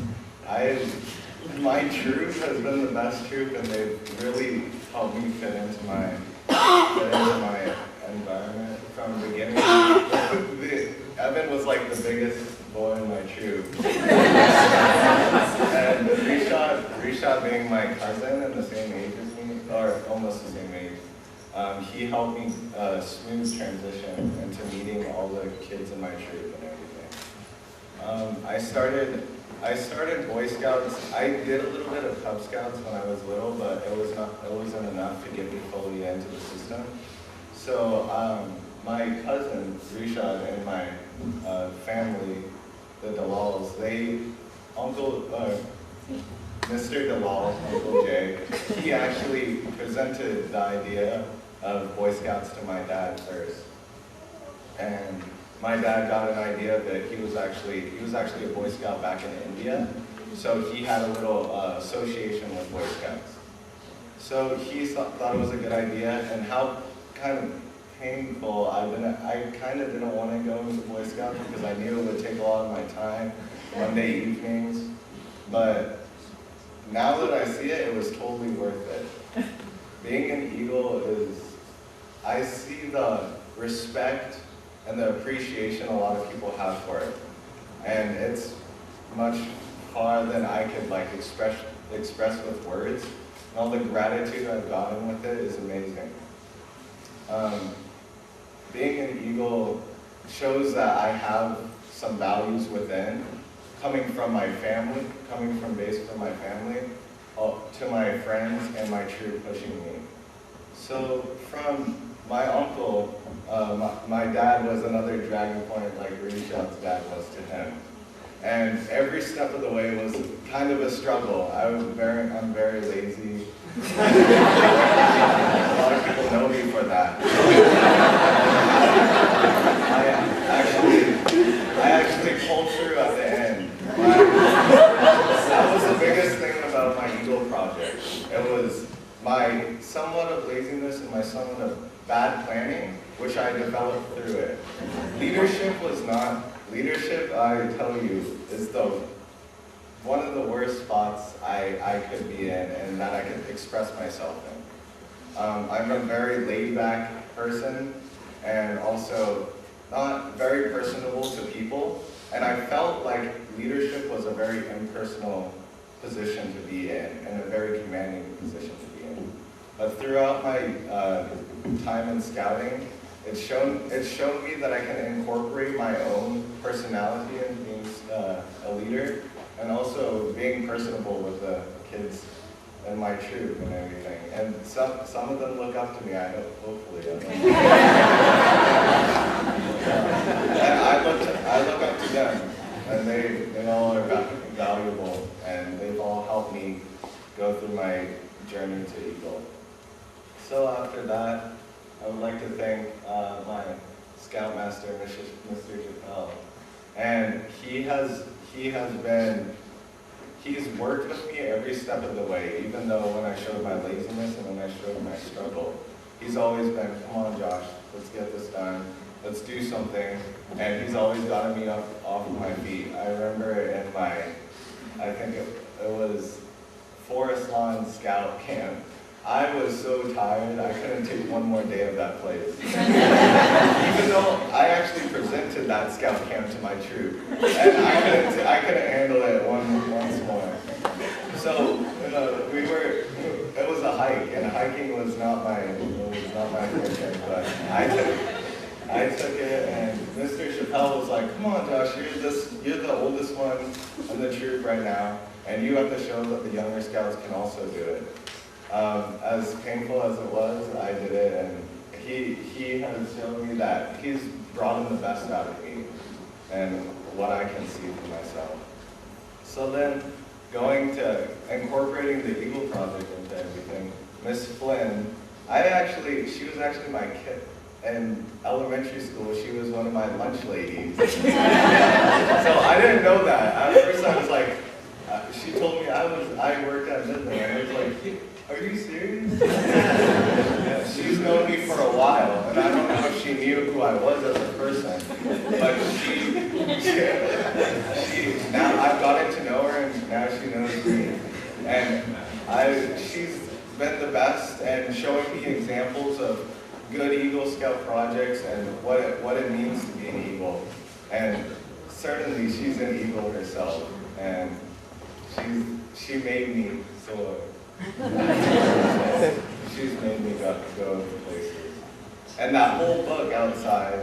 My troop has been the best troop, and they've really helped me fit into my environment from the beginning. Evan was like the biggest boy in my troop. And Rishad being my cousin and the same age as me, or almost the same age, he helped me smooth transition into meeting all the kids in my troop and everything. I started Boy Scouts. I did a little bit of Cub Scouts when I was little, but it wasn't enough to get me fully into the system. So my cousin Rishad and my family, the Dalals, Mr. Dalal, Uncle Jay, he actually presented the idea of Boy Scouts to my dad first. And my dad got an idea that he was actually a Boy Scout back in India, so he had a little association with Boy Scouts. So he thought it was a good idea, and how kind of painful I kind of didn't want to go into Boy Scouts because I knew it would take a lot of my time, Monday evenings. But now that I see it, it was totally worth it. Being an Eagle I see the respect and the appreciation a lot of people have for it. And it's much farther than I could express with words. And all the gratitude I've gotten with it is amazing. Being an Eagle shows that I have some values within, coming from my family, to my friends and my troop pushing me. So from my uncle, my dad was another dragon point like Rishad's dad was to him. And every step of the way was kind of a struggle. I'm very lazy. A lot of people know me for that. which I developed through it. Leadership, I tell you, is one of the worst spots I could be in and that I could express myself in. I'm a very laid-back person and also not very personable to people, and I felt like leadership was a very impersonal position to be in and a very commanding position to be in. But throughout my time in scouting, it's shown me that I can incorporate my own personality in being a leader, and also being personable with the kids and my troop and everything. And some of them look up to me, I hope, hopefully. And I look up to them, and they all are valuable, and they've all helped me go through my journey to Eagle. So after that, I would like to thank my Scoutmaster, Mr. Chappelle. And he's worked with me every step of the way, even though when I showed my laziness and when I showed my struggle. He's always been, come on Josh, let's get this done, let's do something. And he's always gotten me up off of my feet. I remember in I think it was Forest Lawn Scout Camp, I was so tired, I couldn't take one more day of that place. Even though I actually presented that scout camp to my troop, and I couldn't handle it once more. So, it was a hike, and hiking was not my forte, but I took it, and Mr. Chappelle was like, come on Josh, you're the oldest one in the troop right now, and you have to show that the younger scouts can also do it. As painful as it was, I did it, and he has shown me that he's brought in the best out of me and what I can see for myself. So then, going to incorporating the Eagle Project into everything, Miss Flynn, she was actually my kid. In elementary school, she was one of my lunch ladies. So I didn't know that. At first I was like, she told me I worked at Midland, and I was like, are you serious? Yeah, she's known me for a while, and I don't know if she knew who I was as a person, but now I've gotten to know her, and now she knows me. And she's been the best, and showing me examples of good Eagle Scout projects and what it means to be an Eagle. And certainly she's an Eagle herself, and she made me so. She's made me go to places. And that whole book outside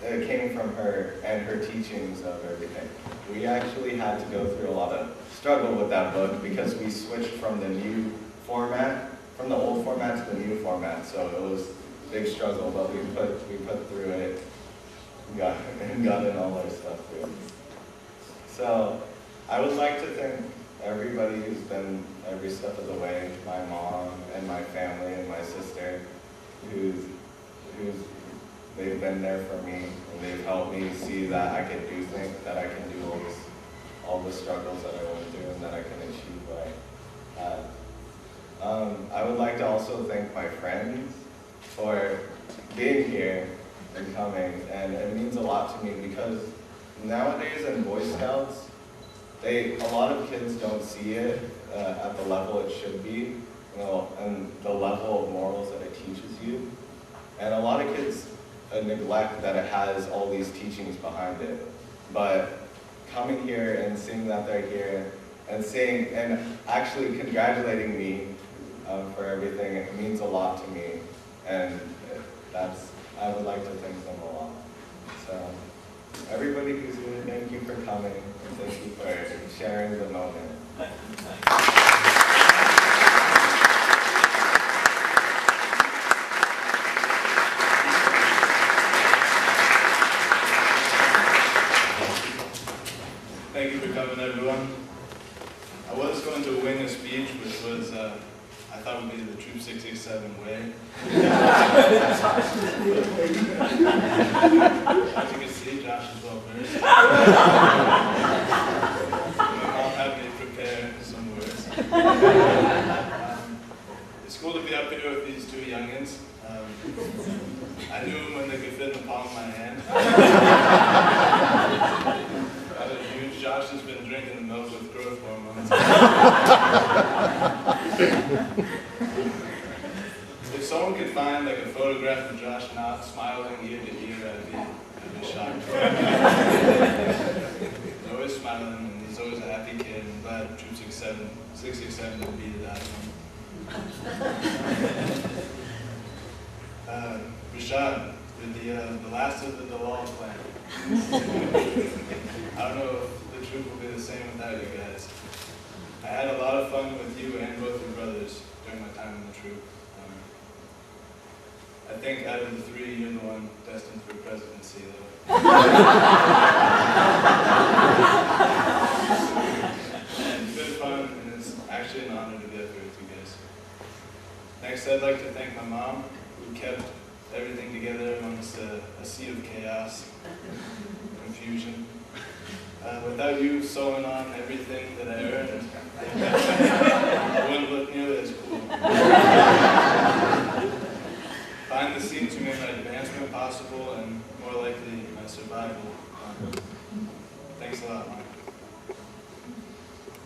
it came from her and her teachings of everything. We actually had to go through a lot of struggle with that book because we switched from the old format to the new format. So it was a big struggle, but we put through it and got in all our stuff through. So I would like to thank everybody who's been every step of the way, my mom and my family and my sister, they've been there for me, and they've helped me see that I can do things, that I can do all the struggles that I went through, and that I can achieve what I had. I would like to also thank my friends for being here and coming, and it means a lot to me because nowadays in Boy Scouts, a lot of kids don't see it at the level it should be, and the level of morals that it teaches you. And a lot of kids neglect that it has all these teachings behind it. But coming here and seeing that they're here and actually congratulating me for everything, it means a lot to me. And I would like to thank them a lot. So everybody who's here, thank you for coming. Thank you for sharing the moment. Thank you for coming, everyone. I was going to wing a speech, which was, I thought would be the Troop 667 way. As you can see, Josh is well versed. I'll have me prepare some words. It's cool to be up here with these two youngins. I knew them when they could fit in the palm of my hand. Josh has been drinking the milk with growth hormones. If someone could find like a photograph of Josh not smiling ear to ear, I'd be shocked. He's always smiling and he's always a happy kid. I'm glad Troop 667 didn't beat it out of him. Rishad, you're the last of the Dalal clan. I don't know if the troop will be the same without you guys. I had a lot of fun with you and both your brothers during my time in the troop. I think out of the three, you're the one destined for presidency, though. And it's been fun, and it's actually an honor to be up here with you guys. Next, I'd like to thank my mom, who kept everything together amongst a sea of chaos, confusion. Without you sewing on everything that I earned, it wouldn't look nearly as cool. Behind the scenes, you made my advancement possible and more likely my survival. Thanks a lot, Mike.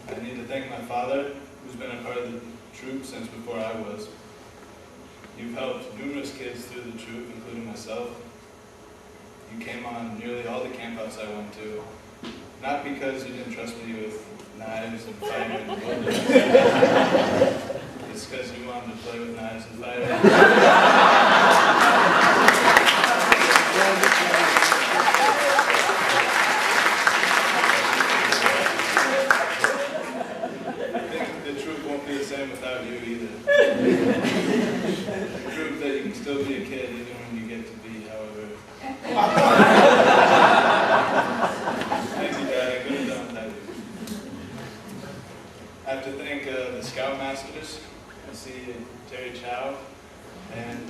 I need to thank my father, who's been a part of the troop since before I was. You've helped numerous kids through the troop, including myself. You came on nearly all the campouts I went to, not because you didn't trust me with knives and fire and bullets. It's because you wanted to play with knives and fire. I think the troop won't be the same without you either. A troop that you can still be a kid even when you get to be, however. Thank you, Dad. I couldn't have done without you. I have to thank the Scoutmasters. I see Terry Chow and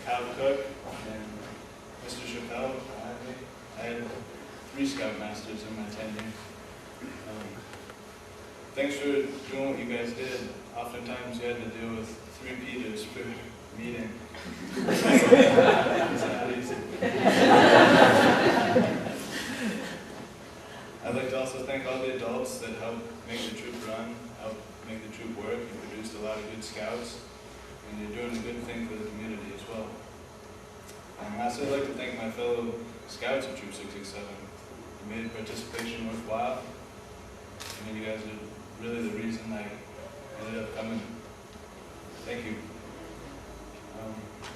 Kyle Cook and Mr. Chappelle behind me. I had 3 Scoutmasters in my tenure. Thanks for doing what you guys did. Oftentimes you had to deal with 3 Peters per meeting. It's not easy. I'd like to also thank all the adults that helped make the troop run, helped make the troop work. You produced a lot of good scouts, and you're doing a good thing for the community as well. Lastly, I'd like to thank my fellow scouts of Troop 667. You made participation worthwhile. I mean, you guys are really the reason I ended up coming. Thank you.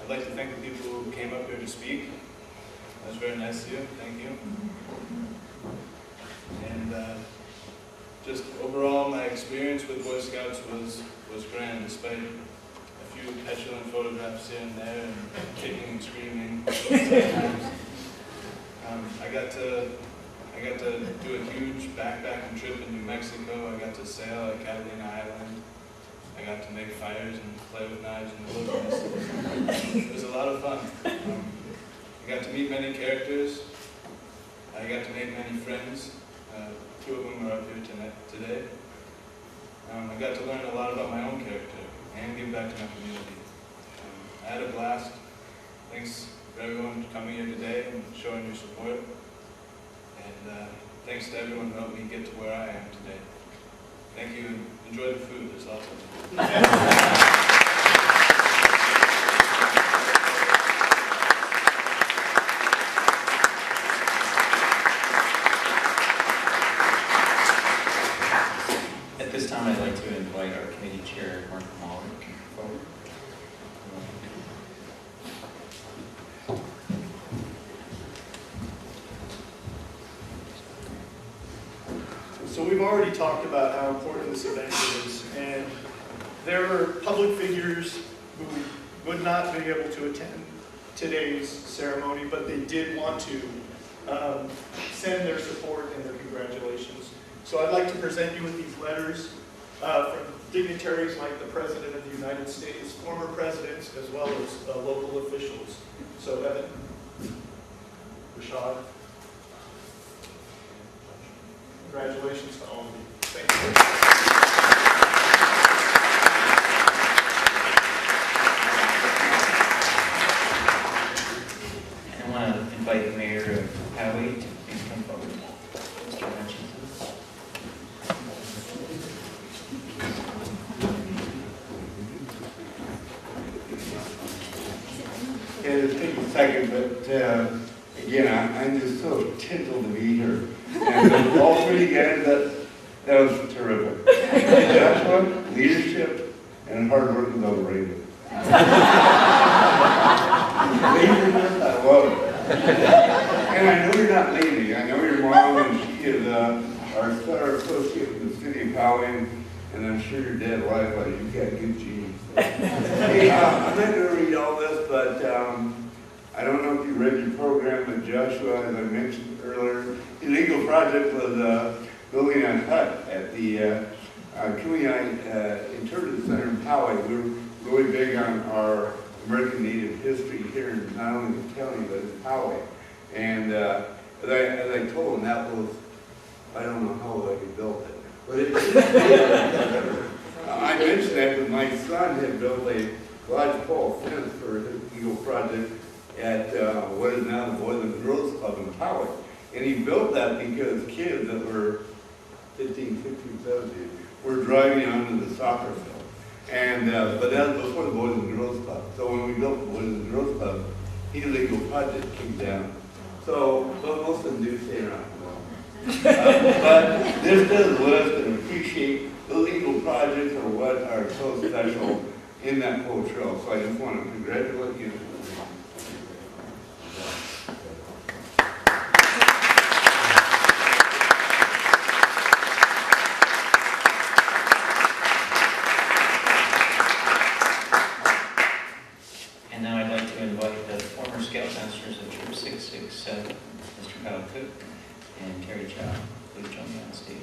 I'd like to thank the people who came up here to speak. That was very nice of you. Thank you. And just overall, my experience with Boy Scouts was grand, despite a few petulant photographs here and there and kicking and screaming sometimes. I got to do a huge backpacking trip in New Mexico. I got to sail at Catalina Island. I got to make fires and play with knives in the wilderness. It was a lot of fun. I got to meet many characters. I got to make many friends. 2 of them are up here today. I got to learn a lot about my own character and give back to my community. I had a blast. Thanks for everyone coming here today and showing your support. And thanks to everyone who helped me get to where I am today. Thank you, and enjoy the food. There's lots of it. At this time, I'd like to invite our committee chair, Mark Mahler, forward. So we've already talked about how important this event is, and there are public figures who would not be able to attend today's ceremony, but they did want to send their support and their congratulations. So I'd like to present you with these letters from dignitaries like the President of the United States, former presidents, as well as local officials. So Evan, Rishad, congratulations to all of you. Thank you. invite the mayor of Poway to please come forward. Mr. Hutchinson. Yeah, it'll take a second, but again, I'm just so tickled to be here. And all three guys, that was terrific. Joshua, leadership, and hard work is overrated. Laziness, I love it. And I know you're not lazy. I know your mom, and she is our star associate in the city of Poway, and I'm sure your dad likewise. You've got good genes. Hey, I'm not going to read all this, but I don't know if you read your program, but Joshua, as I mentioned earlier, his legal project was building a hut at the Kumeyaay Interpretive Center in Poway. We're really big on our American Native history here in not only the county, but in Poway. And as I told him, that was, I don't know how he built it. But I mentioned that because my son had built a lodgepole fence for his Eagle project at what is now the Boys and Girls Club in Poway. And he built that because kids that were 15, 16, 17 were driving onto the soccer field. And but that was before the Boys and Girls Club. So when we built the Boys and Girls Club, his Eagle project came down. So most of them do stay around. But this does list and appreciate the legal projects are what are so special in that whole trail. So I just want to congratulate you. And now I'd like to invite the former Scoutmasters of Troop 667, Mr. Kyle Cook and Terry Chow, please join me on stage.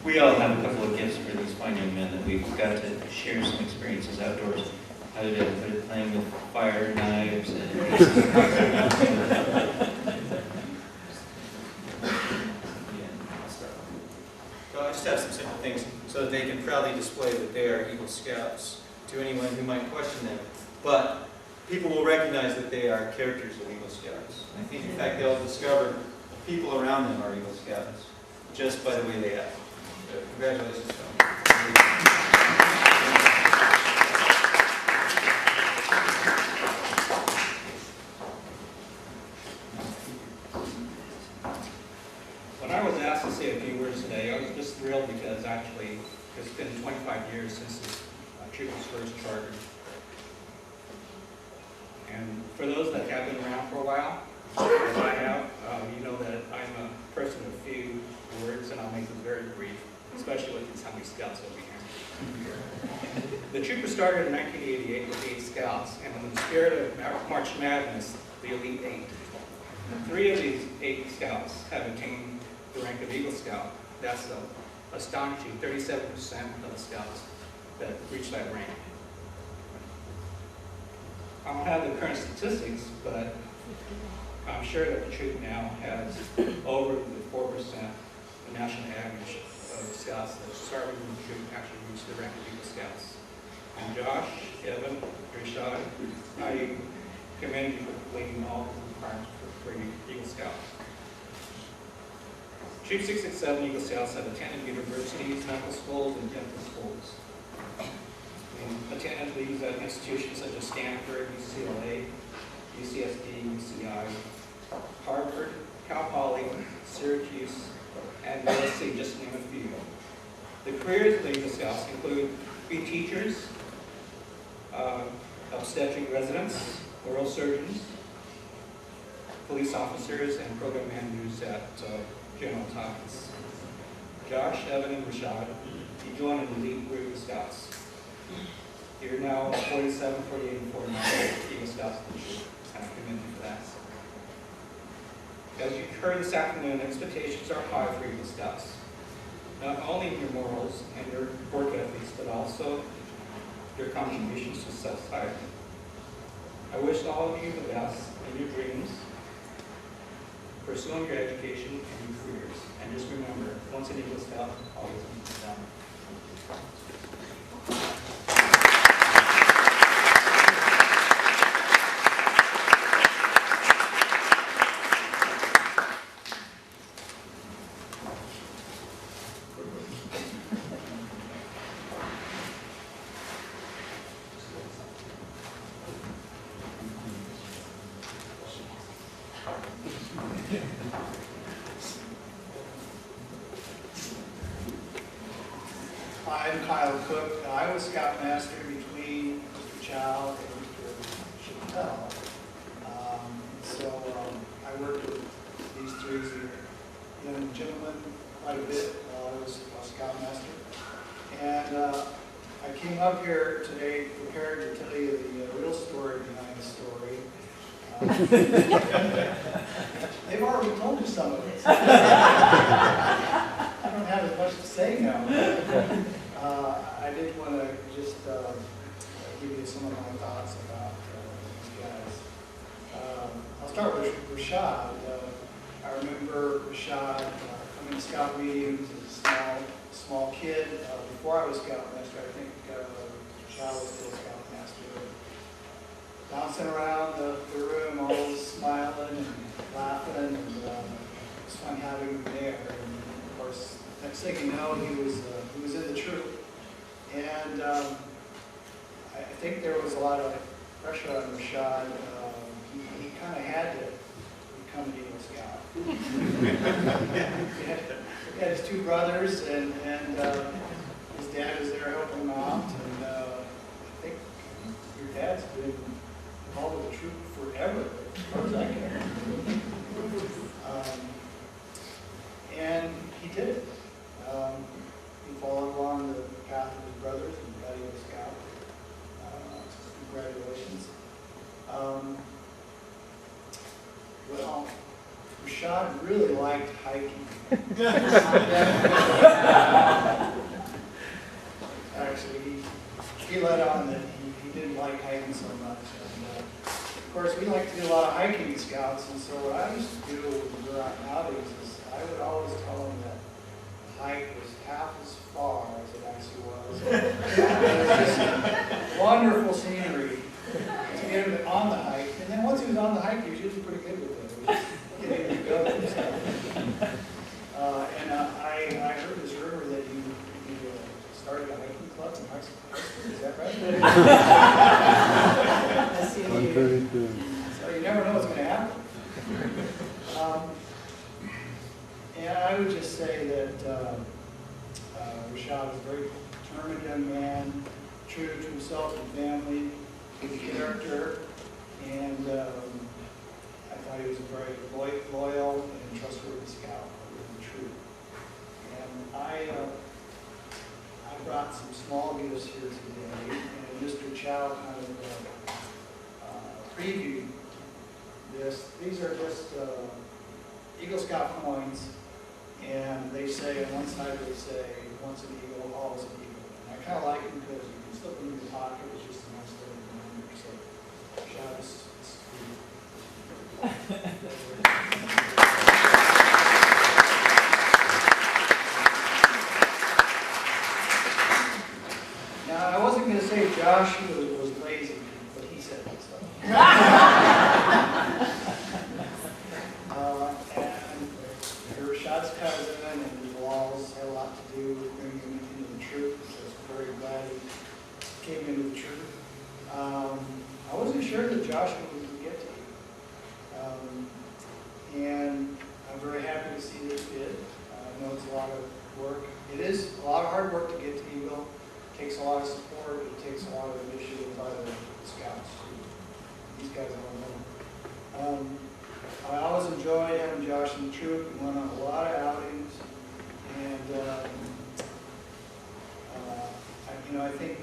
We all have a couple of gifts for these fine young men that we've got to share some experiences outdoors. How to playing with fire, knives, and Well, I just have some simple things so that they can proudly display that they are Eagle Scouts to anyone who might question them. But people will recognize that they are characters of Eagle Scouts. I think, in fact, they'll discover people around them are Eagle Scouts just by the way they act. So, congratulations, Tom. When I was asked to say a few words today, I was just thrilled because actually it's been 25 years since the troop was first chartered. And for those that have been around for a while, as I have, you know that I'm a person of few words, and I'll make this very brief, especially with these hungry scouts over here. The troop was started in 1988 with 8 scouts, and in the spirit of March Madness, the Elite 8. 3 of these 8 scouts have attained the rank of Eagle Scout. That's an astonishing 37% of the scouts that reach that rank. I don't have the current statistics, but I'm sure that the troop now has over the 4% the national average of scouts that started in the troop actually reached the rank of Eagle Scouts. And Josh, Evan, Rishad, I commend you for completing all the requirements for Eagle Scouts. Troop 667 Eagle Scouts have attended universities, medical schools, and dental schools. Attended these institutions such as Stanford, UCLA, UCSD, UCI, Harvard, Cal Poly, Syracuse, and USC, just to name a few. The careers of the Eagle Scouts include be teachers, obstetric residents, oral surgeons, police officers, and program managers at General Topics. Josh, Evan, and Rishad, you join an elite group of Scouts. You're now 47, 48, and 49 Eagle Scouts this year, and I commend you for that. As you heard this afternoon, expectations are high for Eagle Scouts. Not only in your morals and your work ethics, but also your contributions to society. I wish all of you the best in your dreams, pursuing your education and your careers. And just remember, one once an Eagle Scout, always an Eagle Scout. I'm Kyle Cook. I was Scoutmaster between Mr. Chow and Mr. Chappelle. I worked with these three young gentlemen quite a bit while I was Scoutmaster. And I came up here today prepared to tell you the real story behind the story. They've already told me some of it. I don't have as much to say now. I did want to just give you some of my thoughts about these guys. I'll start with Rishad. I remember Rishad coming to scout meetings as a small kid. Before I was scoutmaster, I think Rishad was still scoutmaster. Bouncing around the room, always smiling and laughing, and it was fun having him there. And of course, next thing you know, he was in the troop. And I think there was a lot of pressure on Rishad. He kind of had to become an Eagle Scout. He had his two brothers, and his dad was there helping him out. And I think your dad's been involved with the troop forever, as far as I can. And he did it. He followed along the path of his brothers and got Eagle Scout. Congratulations. Well, Rishad really liked hiking. Actually, he let on that he didn't like hiking so much. And, of course, we like to do a lot of hiking Scouts, and so what I used to do when we were out in outings is I would always tell them that the hike was half as far as it actually was. It was just wonderful scenery to get him on the hike, and then once he was on the hike, he was usually pretty good with it. It was just getting him to go and stuff. I heard this rumor that you started a hiking club in high school. Is that right? So you never know what's going to happen. And I would just say that Rishad was a very determined young man, true to himself and family, good character, and I thought he was a very loyal and trustworthy scout, really true. And I brought some small gifts here today, and Mr. Chow kind of previewed this. These are just Eagle Scout coins, and they say, on one side they say, once an eagle, always an eagle. And I kind of like them because you can slip them in your pocket. It's just a nice little reminder. So, Chow, this is Now, I wasn't going to say Josh was lazy, but he said it, so. And Rishad's cousin and Dalal's had a lot to do with bringing him into the troop, so I was very glad he came into the troop. I wasn't sure that Joshua would get to you. And I'm very happy to see this kid. I know it's a lot of work. It is a lot of hard work to get to Eagle. It takes a lot of support. It takes a lot of initiative by the Scouts. These guys don't know. I always enjoyed having Josh in the troop. We went on a lot of outings. And, I think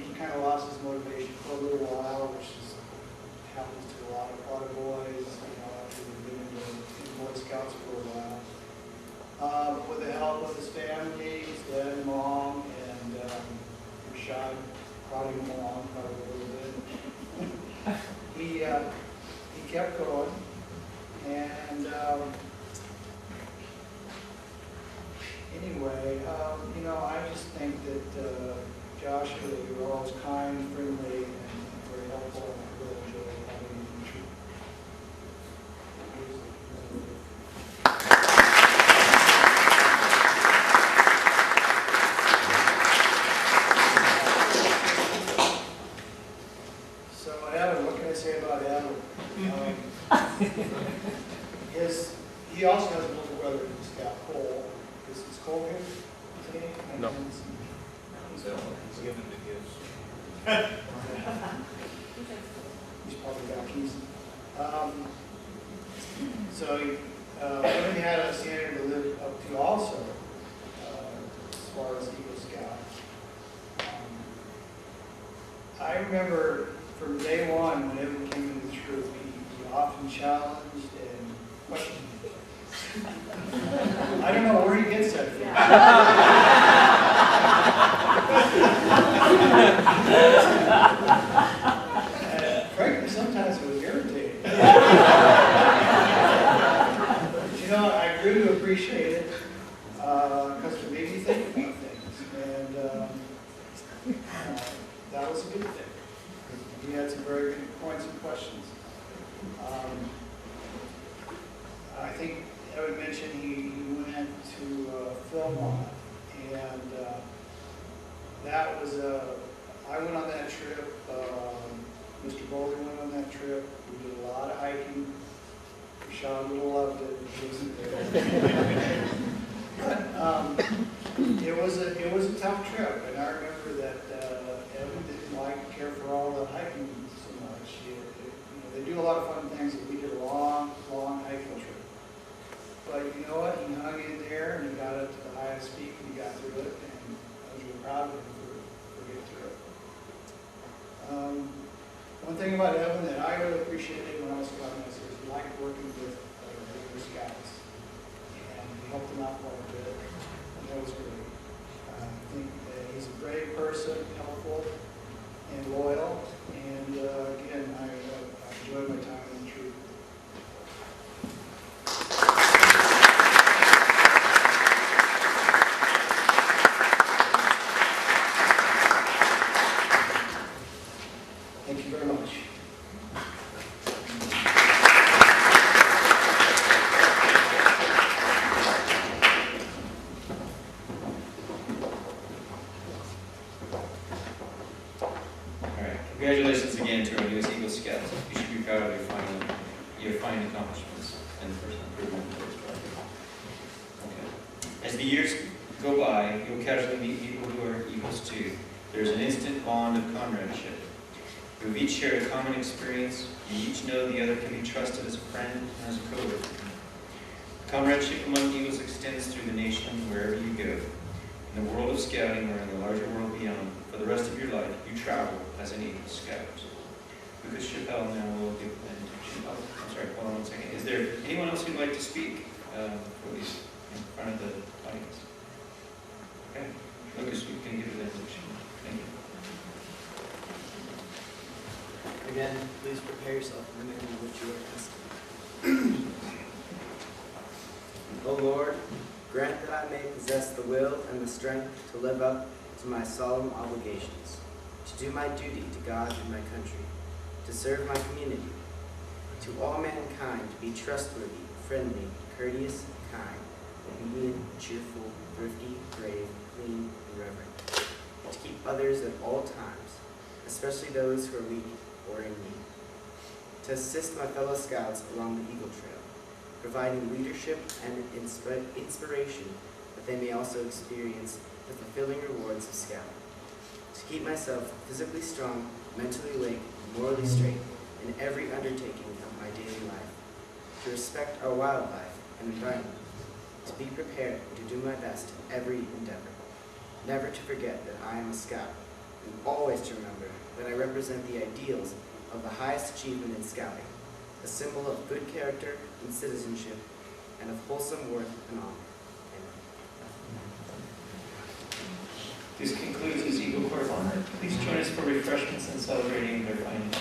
he kind of lost his motivation for a little while, which happens to a lot of boys, after they've been in Boy Scouts for a while. But with the help of his family, his dad and mom, and Rishad brought him along probably a little bit. He kept going, and Anyway, I just think that Joshua, you were always kind, friendly, and very helpful, and I really enjoyed having you in the troop. So Adam, what can I say about Adam? He also has an older brother who's got Cole. Is Cole here today? No. He's given the gifts. He's probably got keys. He had a standard to live up to also, as far as Eagle Scout. I remember from day one, when Evan came into the troop, he often challenged and questioned me. I don't know where he gets that from. And frankly, sometimes it was irritating. But I grew to appreciate it because it made me think about things, and that was a good thing. He had some very good points and questions. I think Evan mentioned he went to Philmont, and that was I went on that trip. Mr. Bowler went on that trip. We did a lot of hiking. Rishad would have loved it if he wasn't there. But it was a tough trip, and I remember that Evan didn't care for all the hiking so much. They do a lot of fun things, and we did a long hiking trip. But you know what? He hung in there, and he got up to the highest peak, and he got through it, and I was really proud of him for getting through it. One thing about Evan that I really appreciated when I was scouting is he liked working with other scouts, and he helped them out quite a bit, and that was great. I think he's a brave person, helpful, and loyal, and again, I enjoyed my time in the troop. Thank you very much. Congratulations again to our newest Eagle Scouts. You should be proud of your fine accomplishments and the personal improvement of this project. Okay. As the years go by, you'll casually meet people who are Eagles too. There's an instant bond of comradeship. You've each shared a common experience. You each know the other can be trusted as a friend and as a co-worker. Comradeship among Eagles extends through the nation wherever you go. In the world of scouting or in the larger world beyond, for the rest of your life, you travel as an Eagle Scout. Lucas Chappelle now will give I'm sorry, hold on 1 second. Is there anyone else who'd like to speak for these in front of the audience? Okay. Lucas, you can give the benediction. Thank you. Again, please prepare yourself in the name of which you are asking. O Lord, grant that I may possess the will and the strength to live up to my solemn obligations, to do my duty to God and my country, to serve my community, to all mankind to be trustworthy, friendly, courteous, kind, obedient, cheerful, thrifty, brave, clean, and reverent, to keep others at all times, especially those who are weak or in need, to assist my fellow scouts along the Eagle Trail, providing leadership and inspiration that they may also experience the fulfilling rewards of scouting, to keep myself physically strong, mentally awake, and morally straight in every undertaking of my daily life, to respect our wildlife and environment, to be prepared and to do my best in every endeavor, never to forget that I am a scout, and always to remember that I represent the ideals of the highest achievement in scouting, a symbol of good character and citizenship, and of wholesome worth and honor. This concludes this Eagle Corps of Honor. Please join us for refreshments and celebrating their fine